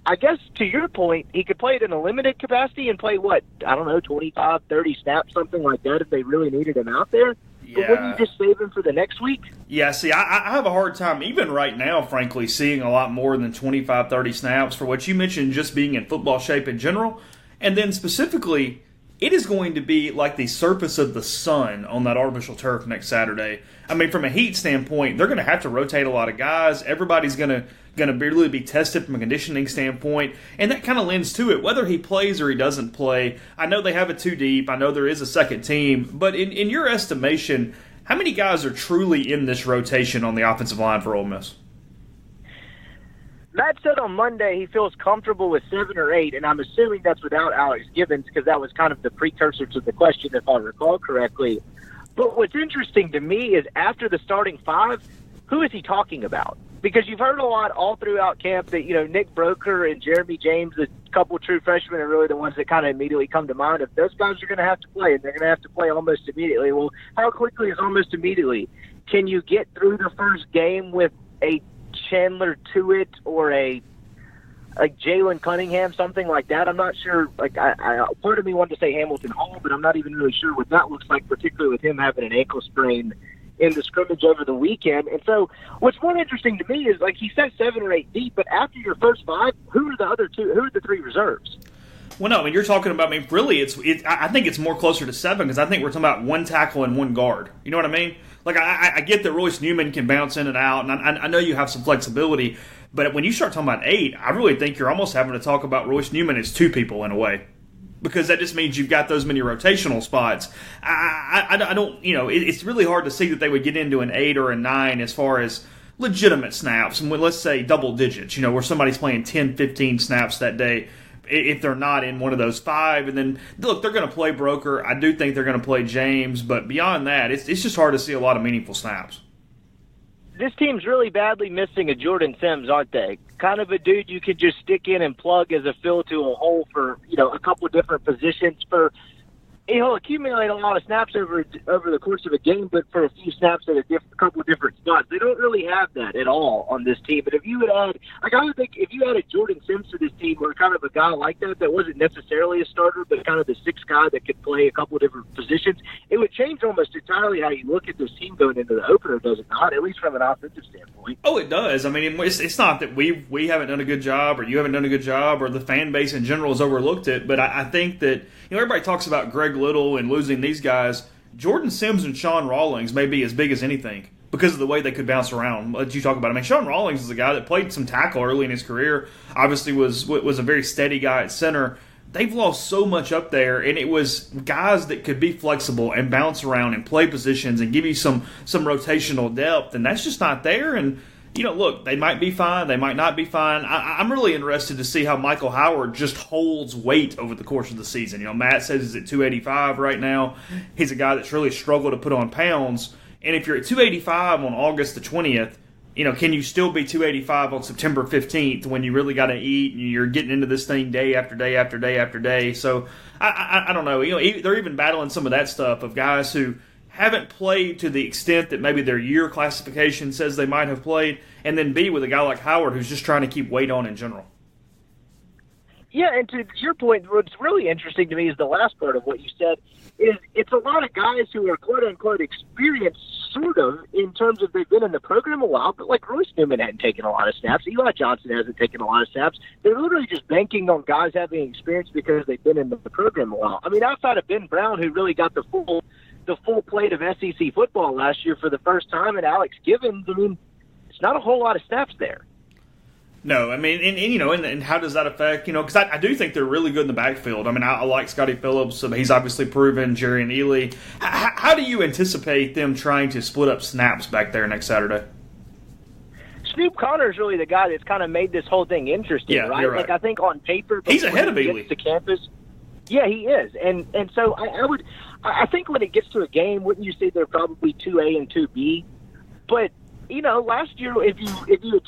I guess to your point, he could play it in a limited capacity and play 25, 30 snaps, something like that if they really needed him out there. Yeah. But wouldn't you just save him for the next week? Yeah, see, I have a hard time, even right now, frankly, seeing a lot more than 25, 30 snaps for what you mentioned, just being in football shape in general. And then specifically, it is going to be like the surface of the sun on that artificial turf next Saturday. I mean, from a heat standpoint, they're going to have to rotate a lot of guys. Everybody's going to really be tested from a conditioning standpoint, and that kind of lends to it, whether he plays or he doesn't play. I know they have it too deep. I know there is a second team, but in your estimation, how many guys are truly in this rotation on the offensive line for Ole Miss? Matt said on Monday he feels comfortable with 7 or 8, and I'm assuming that's without Alex Gibbons because that was kind of the precursor to the question, if I recall correctly. But what's interesting to me is after the starting 5, who is he talking about? Because you've heard a lot all throughout camp that, Nick Broker and Jeremy James, a couple of true freshmen, are really the ones that kind of immediately come to mind. If those guys are going to have to play, and they're going to have to play almost immediately, well, how quickly is almost immediately? Can you get through the first game with a Chandler Tuitt or a Jalen Cunningham, something like that? I'm not sure. Part of me wanted to say Hamilton Hall, but I'm not even really sure what that looks like, particularly with him having an ankle sprain in the scrimmage over the weekend. And so what's more interesting to me is, like, he said 7 or 8 deep, but after your first 5, who are the other 2? Who are the 3 reserves? Well, no, I mean, you're talking about, really, I think it's more closer to 7 because I think we're talking about 1 tackle and 1 guard. You know what I mean? Like, I get that Royce Newman can bounce in and out, and I know you have some flexibility, but when you start talking about 8, I really think you're almost having to talk about Royce Newman as 2 people in a way, because that just means you've got those many rotational spots. I don't, it's really hard to see that they would get into an 8 or a 9 as far as legitimate snaps, and let's say double digits, where somebody's playing 10, 15 snaps that day, if they're not in one of those 5. And then, look, they're going to play Broker. I do think they're going to play James. But beyond that, it's just hard to see a lot of meaningful snaps. This team's really badly missing a Jordan Sims, aren't they? Kind of a dude you could just stick in and plug as a fill to a hole for, a couple of different positions. He'll accumulate a lot of snaps over the course of a game, but for a few snaps at a couple of different spots. They don't really have that at all on this team. But if you would add, I would think if you added Jordan Sims to this team, or kind of a guy like that wasn't necessarily a starter, but kind of the 6th guy that could play a couple of different positions, it would change almost entirely how you look at this team going into the opener, does it not? At least from an offensive standpoint. Oh, it does. I mean, it's not that we haven't done a good job, or you haven't done a good job, or the fan base in general has overlooked it, but I think that, everybody talks about Greg Little and losing these guys. Jordan Sims and Shon Rawlings may be as big as anything because of the way they could bounce around. That you talk about. I mean, Shon Rawlings is a guy that played some tackle early in his career. Obviously, was a very steady guy at center. They've lost so much up there, and it was guys that could be flexible and bounce around and play positions and give you some rotational depth, and that's just not there. And look, they might be fine, they might not be fine. I'm really interested to see how Michael Howard just holds weight over the course of the season. Matt says he's at 285 right now. He's a guy that's really struggled to put on pounds. And if you're at 285 on August the 20th, can you still be 285 on September 15th when you really got to eat and you're getting into this thing day after day after day after day? So I don't know. They're even battling some of that stuff of guys who haven't played to the extent that maybe their year classification says they might have played, and then B, with a guy like Howard who's just trying to keep weight on in general. Yeah, and to your point, what's really interesting to me is the last part of what you said, is it's a lot of guys who are quote-unquote experienced, sort of, in terms of they've been in the program a while, but like Royce Newman hadn't taken a lot of snaps. Eli Johnson hasn't taken a lot of snaps. They're literally just banking on guys having experience because they've been in the program a while. I mean, outside of Ben Brown, who really got the full plate of SEC football last year for the first time, and Alex Gibbons, I mean, it's not a whole lot of snaps there. No, I mean, and how does that affect, because I do think they're really good in the backfield. I mean, I like Scotty Phillips. He's obviously proven, Jerry and Ely. How do you anticipate them trying to split up snaps back there next Saturday? Snoop Connor's really the guy that's kind of made this whole thing interesting, yeah, right? You're right. Like, I think on paper, he's ahead of he Ely gets to campus. Yeah, he is, and so I think when it gets to a game, wouldn't you say they're probably 2A and 2B? But last year, if you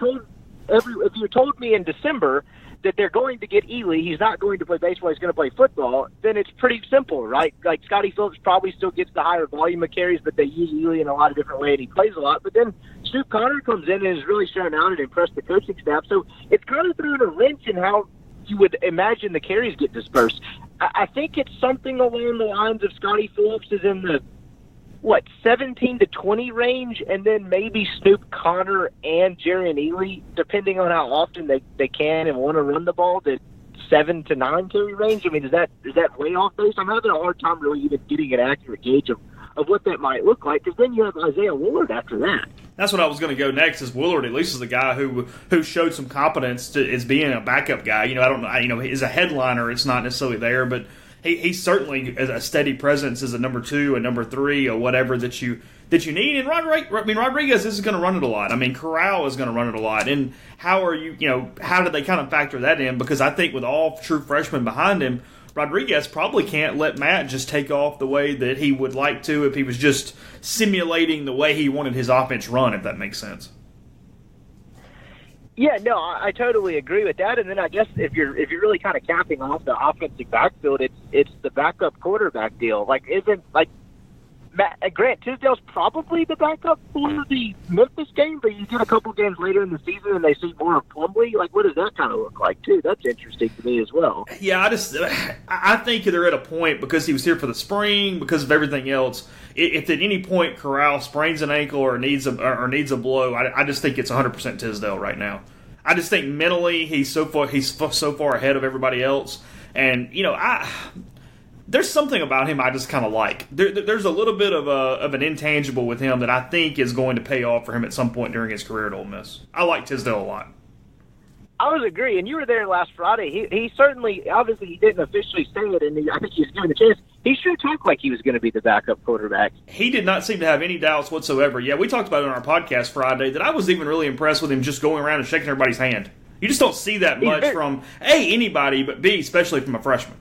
had told me in December that they're going to get Ely, he's not going to play baseball, he's going to play football, then it's pretty simple, right? Like Scotty Phillips probably still gets the higher volume of carries, but they use Ely in a lot of different ways, and he plays a lot. But then Snoop Connor comes in and has really shown out and impressed the coaching staff. So it's kind of throwing a wrench in how you would imagine the carries get dispersed. I think it's something along the lines of Scotty Phillips is in the 17 to 20 range, and then maybe Snoop Connor and Jerrion Ely, depending on how often they can and want to run the ball, the 7 to 9 carry range. I mean, is that way off base? I'm having a hard time really even getting an accurate gauge of what that might look like, because then you have Isaiah Willard after that. That's what I was going to go next. Is Willard at least is a guy who showed some competence as being a backup guy. I don't know. As a headliner, it's not necessarily there, but he's certainly a steady presence as a number 2, a number 3, or whatever that you need. And Rodriguez is going to run it a lot. Corral is going to run it a lot. And how do they kind of factor that in? Because I think with all true freshmen behind him, Rodriguez probably can't let Matt just take off the way that he would like to if he was just simulating the way he wanted his offense run, if that makes sense. Yeah, no, I totally agree with that. And then I guess if you're really kind of capping off the offensive backfield, it's the backup quarterback deal. Grant Tisdale's probably the backup for the Memphis game, but you get a couple games later in the season and they see more of Plumlee. What does that kind of look like, too? That's interesting to me as well. Yeah, I think they're at a point, because he was here for the spring, because of everything else, if at any point Corral sprains an ankle or needs a blow, I just think it's 100% Tisdale right now. I just think mentally he's so far ahead of everybody else, and there's something about him I just kind of like. There's a little bit of an intangible with him that I think is going to pay off for him at some point during his career at Ole Miss. I like Tisdale a lot. I would agree, and you were there last Friday. He certainly, obviously, he didn't officially say it, and I think he was given a chance. He sure talked like he was going to be the backup quarterback. He did not seem to have any doubts whatsoever. Yeah, we talked about it on our podcast Friday that I was even really impressed with him just going around and shaking everybody's hand. You just don't see that much from, A, anybody, but B, especially from a freshman.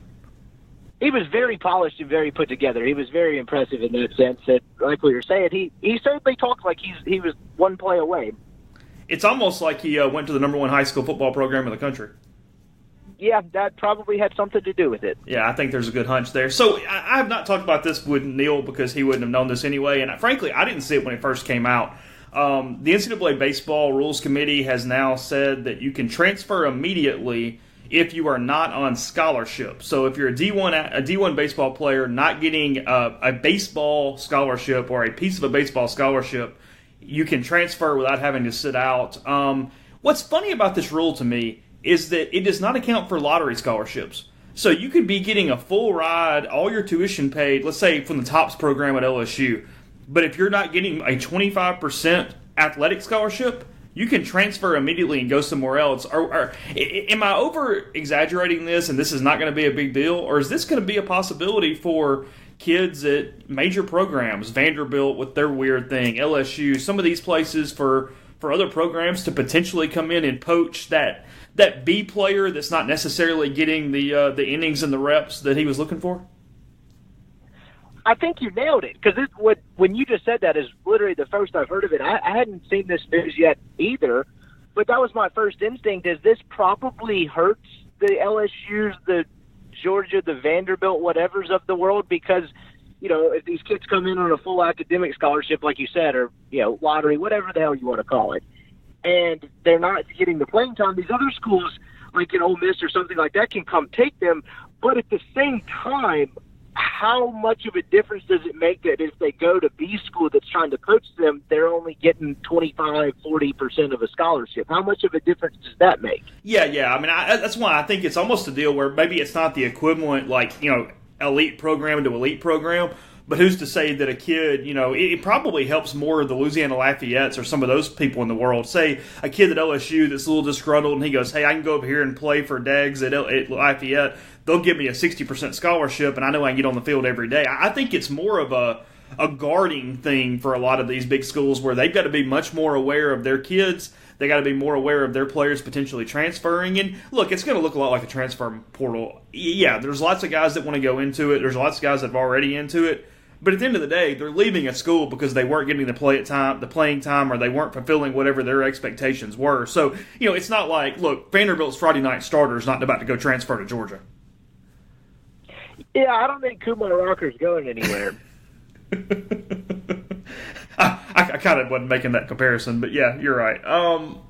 He was very polished and very put together. He was very impressive in that sense. That, like we were saying, he certainly talked like he was one play away. It's almost like he went to the number 1 high school football program in the country. Yeah, that probably had something to do with it. Yeah, I think there's a good hunch there. So I have not talked about this with Neal because he wouldn't have known this anyway, and frankly, I didn't see it when it first came out. The NCAA Baseball Rules Committee has now said that you can transfer immediately if you are not on scholarship. So if you're a D1 baseball player not getting a baseball scholarship or a piece of a baseball scholarship, you can transfer without having to sit out. What's funny about this rule to me is that it does not account for lottery scholarships. So you could be getting a full ride, all your tuition paid, let's say from the TOPS program at LSU, but if you're not getting a 25% athletic scholarship, you can transfer immediately and go somewhere else. Am I over-exaggerating this and this is not going to be a big deal? Or is this going to be a possibility for kids at major programs, Vanderbilt with their weird thing, LSU, some of these places for other programs to potentially come in and poach that B player that's not necessarily getting the innings and the reps that he was looking for? I think you nailed it, because when you just said that is literally the first I've heard of it. I hadn't seen this news yet either, but that was my first instinct, is this probably hurts the LSUs, the Georgia, the Vanderbilt, whatevers of the world, because, if these kids come in on a full academic scholarship, like you said, or, lottery, whatever the hell you want to call it, and they're not getting the playing time, these other schools, like in Ole Miss or something like that, can come take them, but at the same time, how much of a difference does it make that if they go to B school that's trying to coach them, they're only getting 25-40% of a scholarship? How much of a difference does that make? Yeah. That's why I think it's almost a deal where maybe it's not the equivalent, elite program to elite program, but who's to say that a kid, it probably helps more of the Louisiana Lafayette's or some of those people in the world. Say a kid at LSU that's a little disgruntled and he goes, hey, I can go over here and play for Deggs at Lafayette. They'll give me a 60% scholarship, and I know I can get on the field every day. I think it's more of a guarding thing for a lot of these big schools where they've got to be much more aware of their kids. They got to be more aware of their players potentially transferring. And look, it's going to look a lot like a transfer portal. Yeah, there's lots of guys that want to go into it. There's lots of guys that are already into it. But at the end of the day, they're leaving a school because they weren't getting the playing time, or they weren't fulfilling whatever their expectations were. So, it's not like, look, Vanderbilt's Friday night starter is not about to go transfer to Georgia. Yeah, I don't think Kumar Rocker's going anywhere. I kind of wasn't making that comparison, but yeah, you're right. But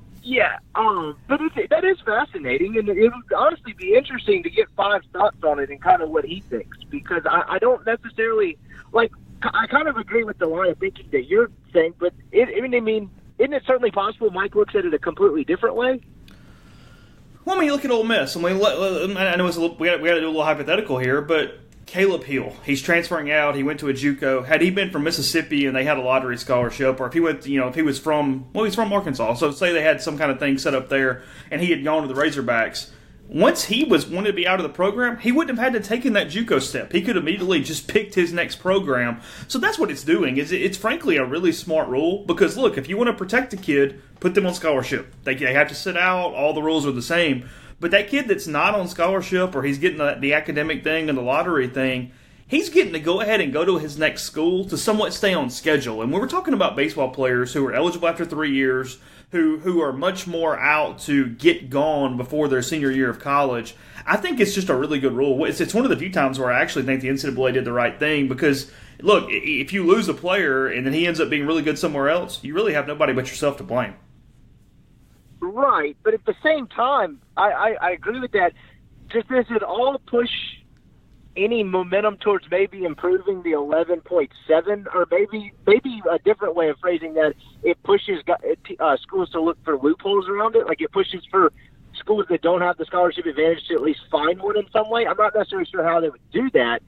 that is fascinating, and it would honestly be interesting to get Five's thoughts on it and kind of what he thinks, because I don't necessarily – I kind of agree with the line of thinking that you're saying, but isn't it certainly possible Mike looks at it a completely different way? Well, you look at Ole Miss. I know we got to do a little hypothetical here, but Caleb Hill, he's transferring out. He went to a JUCO. Had he been from Mississippi and they had a lottery scholarship, or if he went, if he was from, he's from Arkansas. So say they had some kind of thing set up there, and he had gone to the Razorbacks. Once he wanted to be out of the program, he wouldn't have had to take in that JUCO step. He could immediately just picked his next program. So that's what it's doing. It's frankly a really smart rule, because look, if you want to protect a kid, put them on scholarship. They have to sit out. All the rules are the same. But that kid that's not on scholarship, or he's getting the academic thing and the lottery thing, he's getting to go ahead and go to his next school to somewhat stay on schedule. And when we're talking about baseball players who are eligible after 3 years, who are much more out to get gone before their senior year of college, I think it's just a really good rule. It's one of the few times where I actually think the NCAA did the right thing, because, look, if you lose a player and then he ends up being really good somewhere else, you really have nobody but yourself to blame. Right, but at the same time, I agree with that. Does it all push any momentum towards maybe improving the 11.7, or maybe a different way of phrasing that, it pushes schools to look for loopholes around it? Like, it pushes for schools that don't have the scholarship advantage to at least find one in some way? I'm not necessarily sure how they would do that.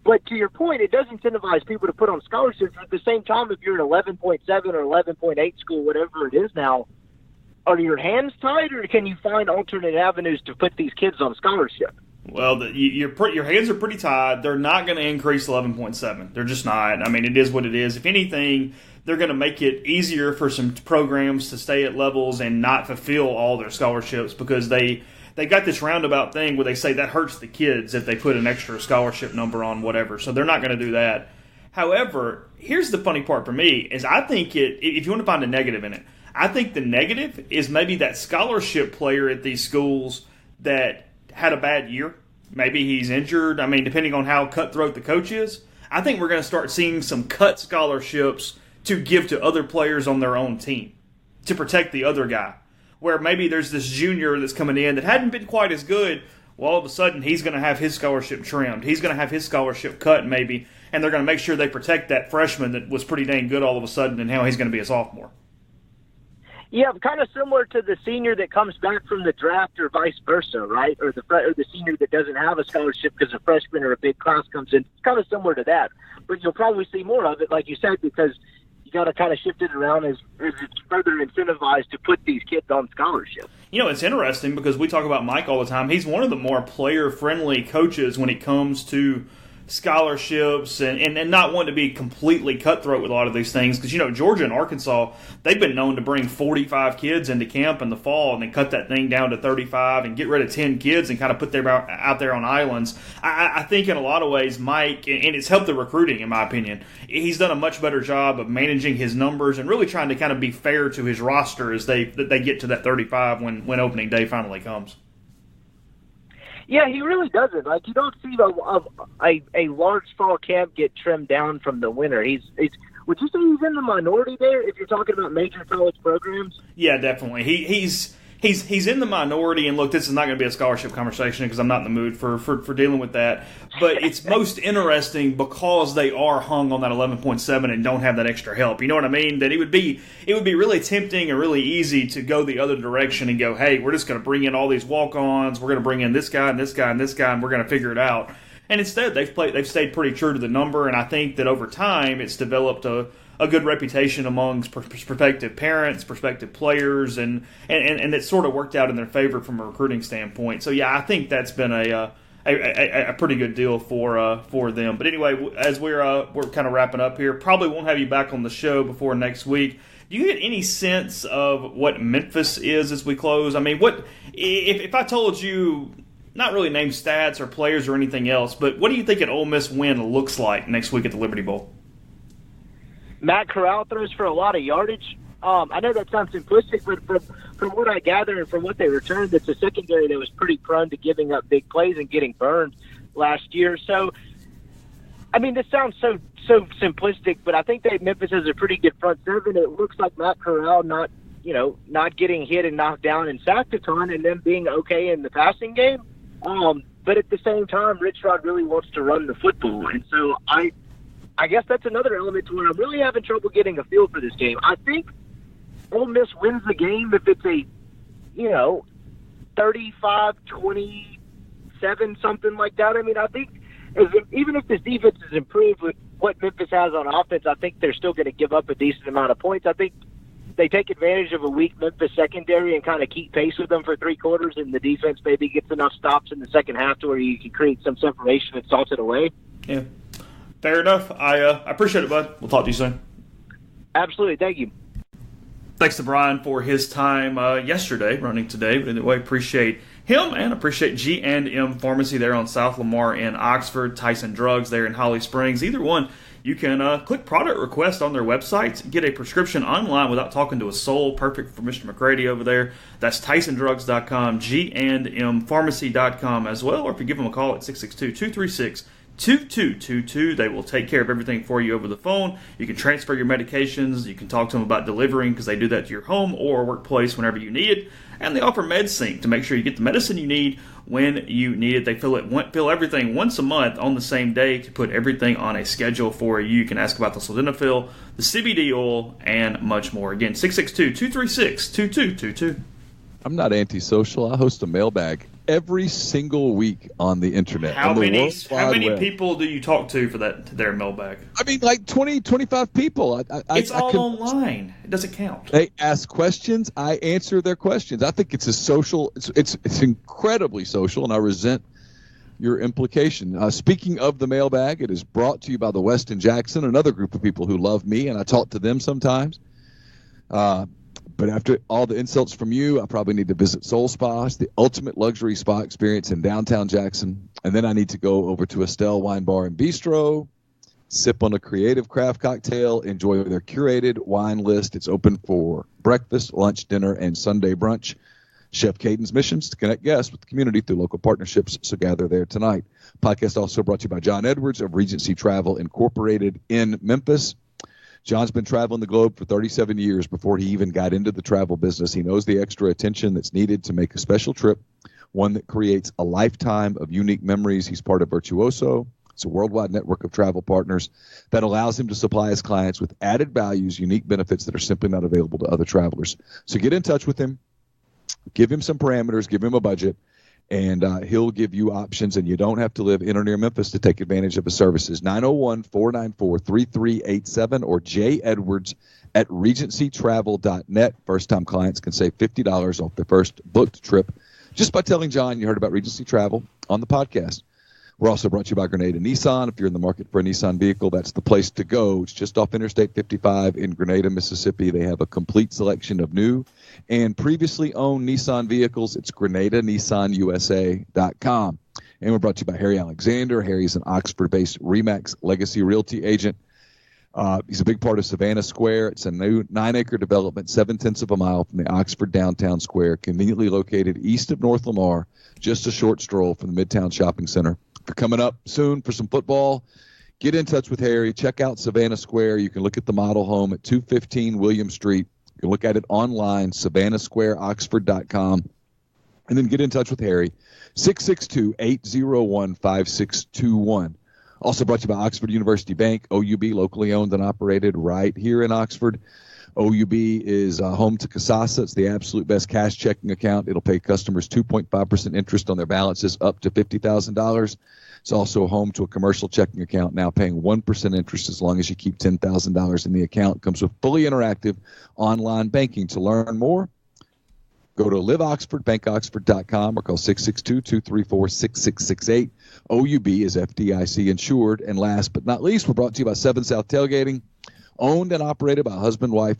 But to your point, it does incentivize people to put on scholarships. At the same time, if you're an 11.7 or 11.8 school, whatever it is now, are your hands tied, or can you find alternate avenues to put these kids on scholarship? Well, your hands are pretty tied. They're not going to increase 11.7. They're just not. I mean, it is what it is. If anything, they're going to make it easier for some programs to stay at levels and not fulfill all their scholarships, because they got this roundabout thing where they say that hurts the kids if they put an extra scholarship number on whatever. So they're not going to do that. However, here's the funny part for me, is I think if you want to find a negative in it, I think the negative is maybe that scholarship player at these schools that had a bad year. Maybe he's injured. I mean, depending on how cutthroat the coach is, I think we're going to start seeing some cut scholarships to give to other players on their own team to protect the other guy. Where maybe there's this junior that's coming in that hadn't been quite as good. Well, all of a sudden, he's going to have his scholarship trimmed. He's going to have his scholarship cut maybe, and they're going to make sure they protect that freshman that was pretty dang good all of a sudden, and now he's going to be a sophomore. Yeah, kind of similar to the senior that comes back from the draft, or vice versa, right? Or the senior that doesn't have a scholarship because a freshman or a big class comes in. It's kind of similar to that. But you'll probably see more of it, like you said, because you got to kind of shift it around as it's further incentivized to put these kids on scholarship. It's interesting because we talk about Mike all the time. He's one of the more player-friendly coaches when it comes to scholarships and not wanting to be completely cutthroat with a lot of these things, because Georgia and Arkansas, they've been known to bring 45 kids into camp in the fall and then cut that thing down to 35 and get rid of 10 kids and kind of put them out there on islands. I think in a lot of ways Mike, and it's helped the recruiting in my opinion, he's done a much better job of managing his numbers and really trying to kind of be fair to his roster as they get to that 35 when opening day finally comes. Yeah, he really doesn't. Like, you don't see a large fall camp get trimmed down from the winter. Would you say he's in the minority there if you're talking about major college programs? Yeah, definitely. He's in the minority, and look, this is not going to be a scholarship conversation because I'm not in the mood for dealing with that. But it's most interesting because they are hung on that 11.7 and don't have that extra help. You know what I mean? That it would be really tempting and really easy to go the other direction and go, hey, we're just going to bring in all these walk-ons. We're going to bring in this guy and this guy and this guy, and we're going to figure it out. And instead, they've stayed pretty true to the number, and I think that over time it's developed a good reputation amongst prospective parents, prospective players, and it sort of worked out in their favor from a recruiting standpoint. So yeah, I think that's been a pretty good deal for them. But anyway, as we're kind of wrapping up here, probably won't have you back on the show before next week. Do you get any sense of what Memphis is as we close? I mean, what if I told you, not really name stats or players or anything else, but what do you think an Ole Miss win looks like next week at the Liberty Bowl? Matt Corral throws for a lot of yardage. I know that sounds simplistic, but from what I gather and from what they returned, it's a secondary that was pretty prone to giving up big plays and getting burned last year. So, I mean, this sounds so simplistic, but I think that Memphis has a pretty good front seven. It looks like Matt Corral not getting hit and knocked down and sacked a ton, and them being okay in the passing game. But at the same time, Rich Rod really wants to run the football, and so I guess that's another element to where I'm really having trouble getting a feel for this game. I think Ole Miss wins the game if it's a 35-27, something like that. I mean, I think even if this defense is improved with what Memphis has on offense, I think they're still going to give up a decent amount of points. I think they take advantage of a weak Memphis secondary and kind of keep pace with them for three quarters, and the defense maybe gets enough stops in the second half to where you can create some separation and salt it away. Yeah, fair enough. I appreciate it, bud. We'll talk to you soon. Absolutely. Thank you. Thanks to Brian for his time yesterday, running today. But anyway, appreciate him and appreciate G&M Pharmacy there on South Lamar in Oxford, Tyson Drugs there in Holly Springs. Either one, you can click product request on their website, get a prescription online without talking to a soul. Perfect for Mr. McCready over there. That's TysonDrugs.com, GandMPharmacy.com as well. Or if you give them a call at 662-236-2222, they will take care of everything for you over the phone. You can transfer your medications. You can talk to them about delivering because they do that to your home or workplace whenever you need it. And they offer MedSync to make sure you get the medicine you need when you need it. They fill everything once a month on the same day to put everything on a schedule for you. You can ask about the sildenafil, the CBD oil, and much more. Again, 662-236-2222. I'm not antisocial. I host a mailbag every single week on the internet. How many people do you talk to for their mailbag? I mean, like 20, 25 people. It's all online. It doesn't count. They ask questions. I answer their questions. I think it's a social. It's incredibly social, and I resent your implication. Speaking of the mailbag, it is brought to you by the Westin Jackson, another group of people who love me, and I talk to them sometimes. But after all the insults from you, I probably need to visit Soul Spa, the ultimate luxury spa experience in downtown Jackson. And then I need to go over to Estelle Wine Bar and Bistro, sip on a creative craft cocktail, enjoy their curated wine list. It's open for breakfast, lunch, dinner, and Sunday brunch. Chef Caden's missions to connect guests with the community through local partnerships, so gather there tonight. Podcast also brought to you by John Edwards of Regency Travel Incorporated in Memphis. John's been traveling the globe for 37 years before he even got into the travel business. He knows the extra attention that's needed to make a special trip, one that creates a lifetime of unique memories. He's part of Virtuoso. It's a worldwide network of travel partners that allows him to supply his clients with added values, unique benefits that are simply not available to other travelers. So get in touch with him, give him some parameters, give him a budget, and he'll give you options, and you don't have to live in or near Memphis to take advantage of his services. 901-494-3387 or jedwards@regencytravel.net. First-time clients can save $50 off their first booked trip just by telling John you heard about Regency Travel on the podcast. We're also brought to you by Grenada Nissan. If you're in the market for a Nissan vehicle, that's the place to go. It's just off Interstate 55 in Grenada, Mississippi. They have a complete selection of new and previously owned Nissan vehicles. It's GrenadaNissanUSA.com. And we're brought to you by Harry Alexander. Harry's an Oxford-based RE/MAX Legacy Realty agent. He's a big part of Savannah Square. It's a new 9-acre development, 0.7 of a mile from the Oxford downtown square, conveniently located east of North Lamar, just a short stroll from the Midtown Shopping Center. If you're coming up soon for some football, get in touch with Harry. Check out Savannah Square. You can look at the model home at 215 William Street. You can look at it online, SavannahSquareOxford.com. And then get in touch with Harry, 662-801-5621. Also brought to you by Oxford University Bank, OUB, locally owned and operated right here in Oxford. OUB is home to Kasasa. It's the absolute best cash checking account. It'll pay customers 2.5% interest on their balances up to $50,000. It's also home to a commercial checking account now paying 1% interest as long as you keep $10,000 in the account. It comes with fully interactive online banking. To learn more, go to liveoxfordbankoxford.com or call 662-234-6668. OUB is FDIC insured. And last but not least, we're brought to you by 7 South Tailgating, owned and operated by husband, wife,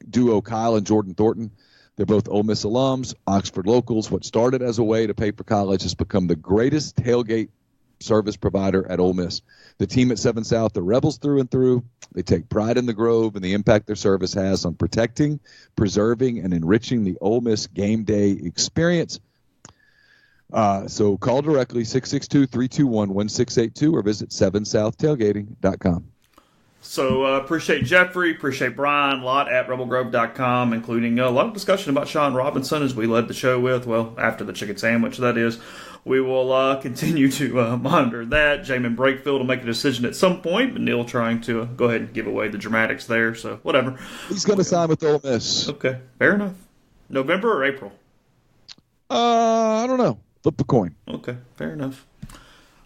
duo Kyle and Jordan Thornton. They're both Ole Miss alums, Oxford locals. What started as a way to pay for college has become the greatest tailgate service provider at Ole Miss. The team at 7 South are rebels through and through. They take pride in the Grove and the impact their service has on protecting, preserving, and enriching the Ole Miss game day experience. So call directly 662-321-1682 or visit 7southtailgating.com. So appreciate Jeffrey, appreciate Brian, a lot at rebelgrove.com, including a lot of discussion about Shon Robinson as we led the show with, well, after the chicken sandwich, that is. We will continue to monitor that. Jamin Brakefield will make a decision at some point, but Neil trying to go ahead and give away the dramatics there, so whatever. He's going to sign with Ole Miss. Okay, fair enough. November or April? I don't know. Flip the coin. Okay, fair enough.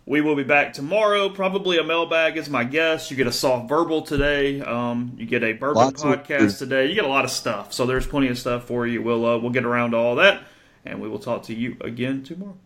We will be back tomorrow. Probably a mailbag is my guess. You get a soft verbal today. You get a bourbon podcast today. You get a lot of stuff. So there's plenty of stuff for you. We'll get around to all that, and we will talk to you again tomorrow.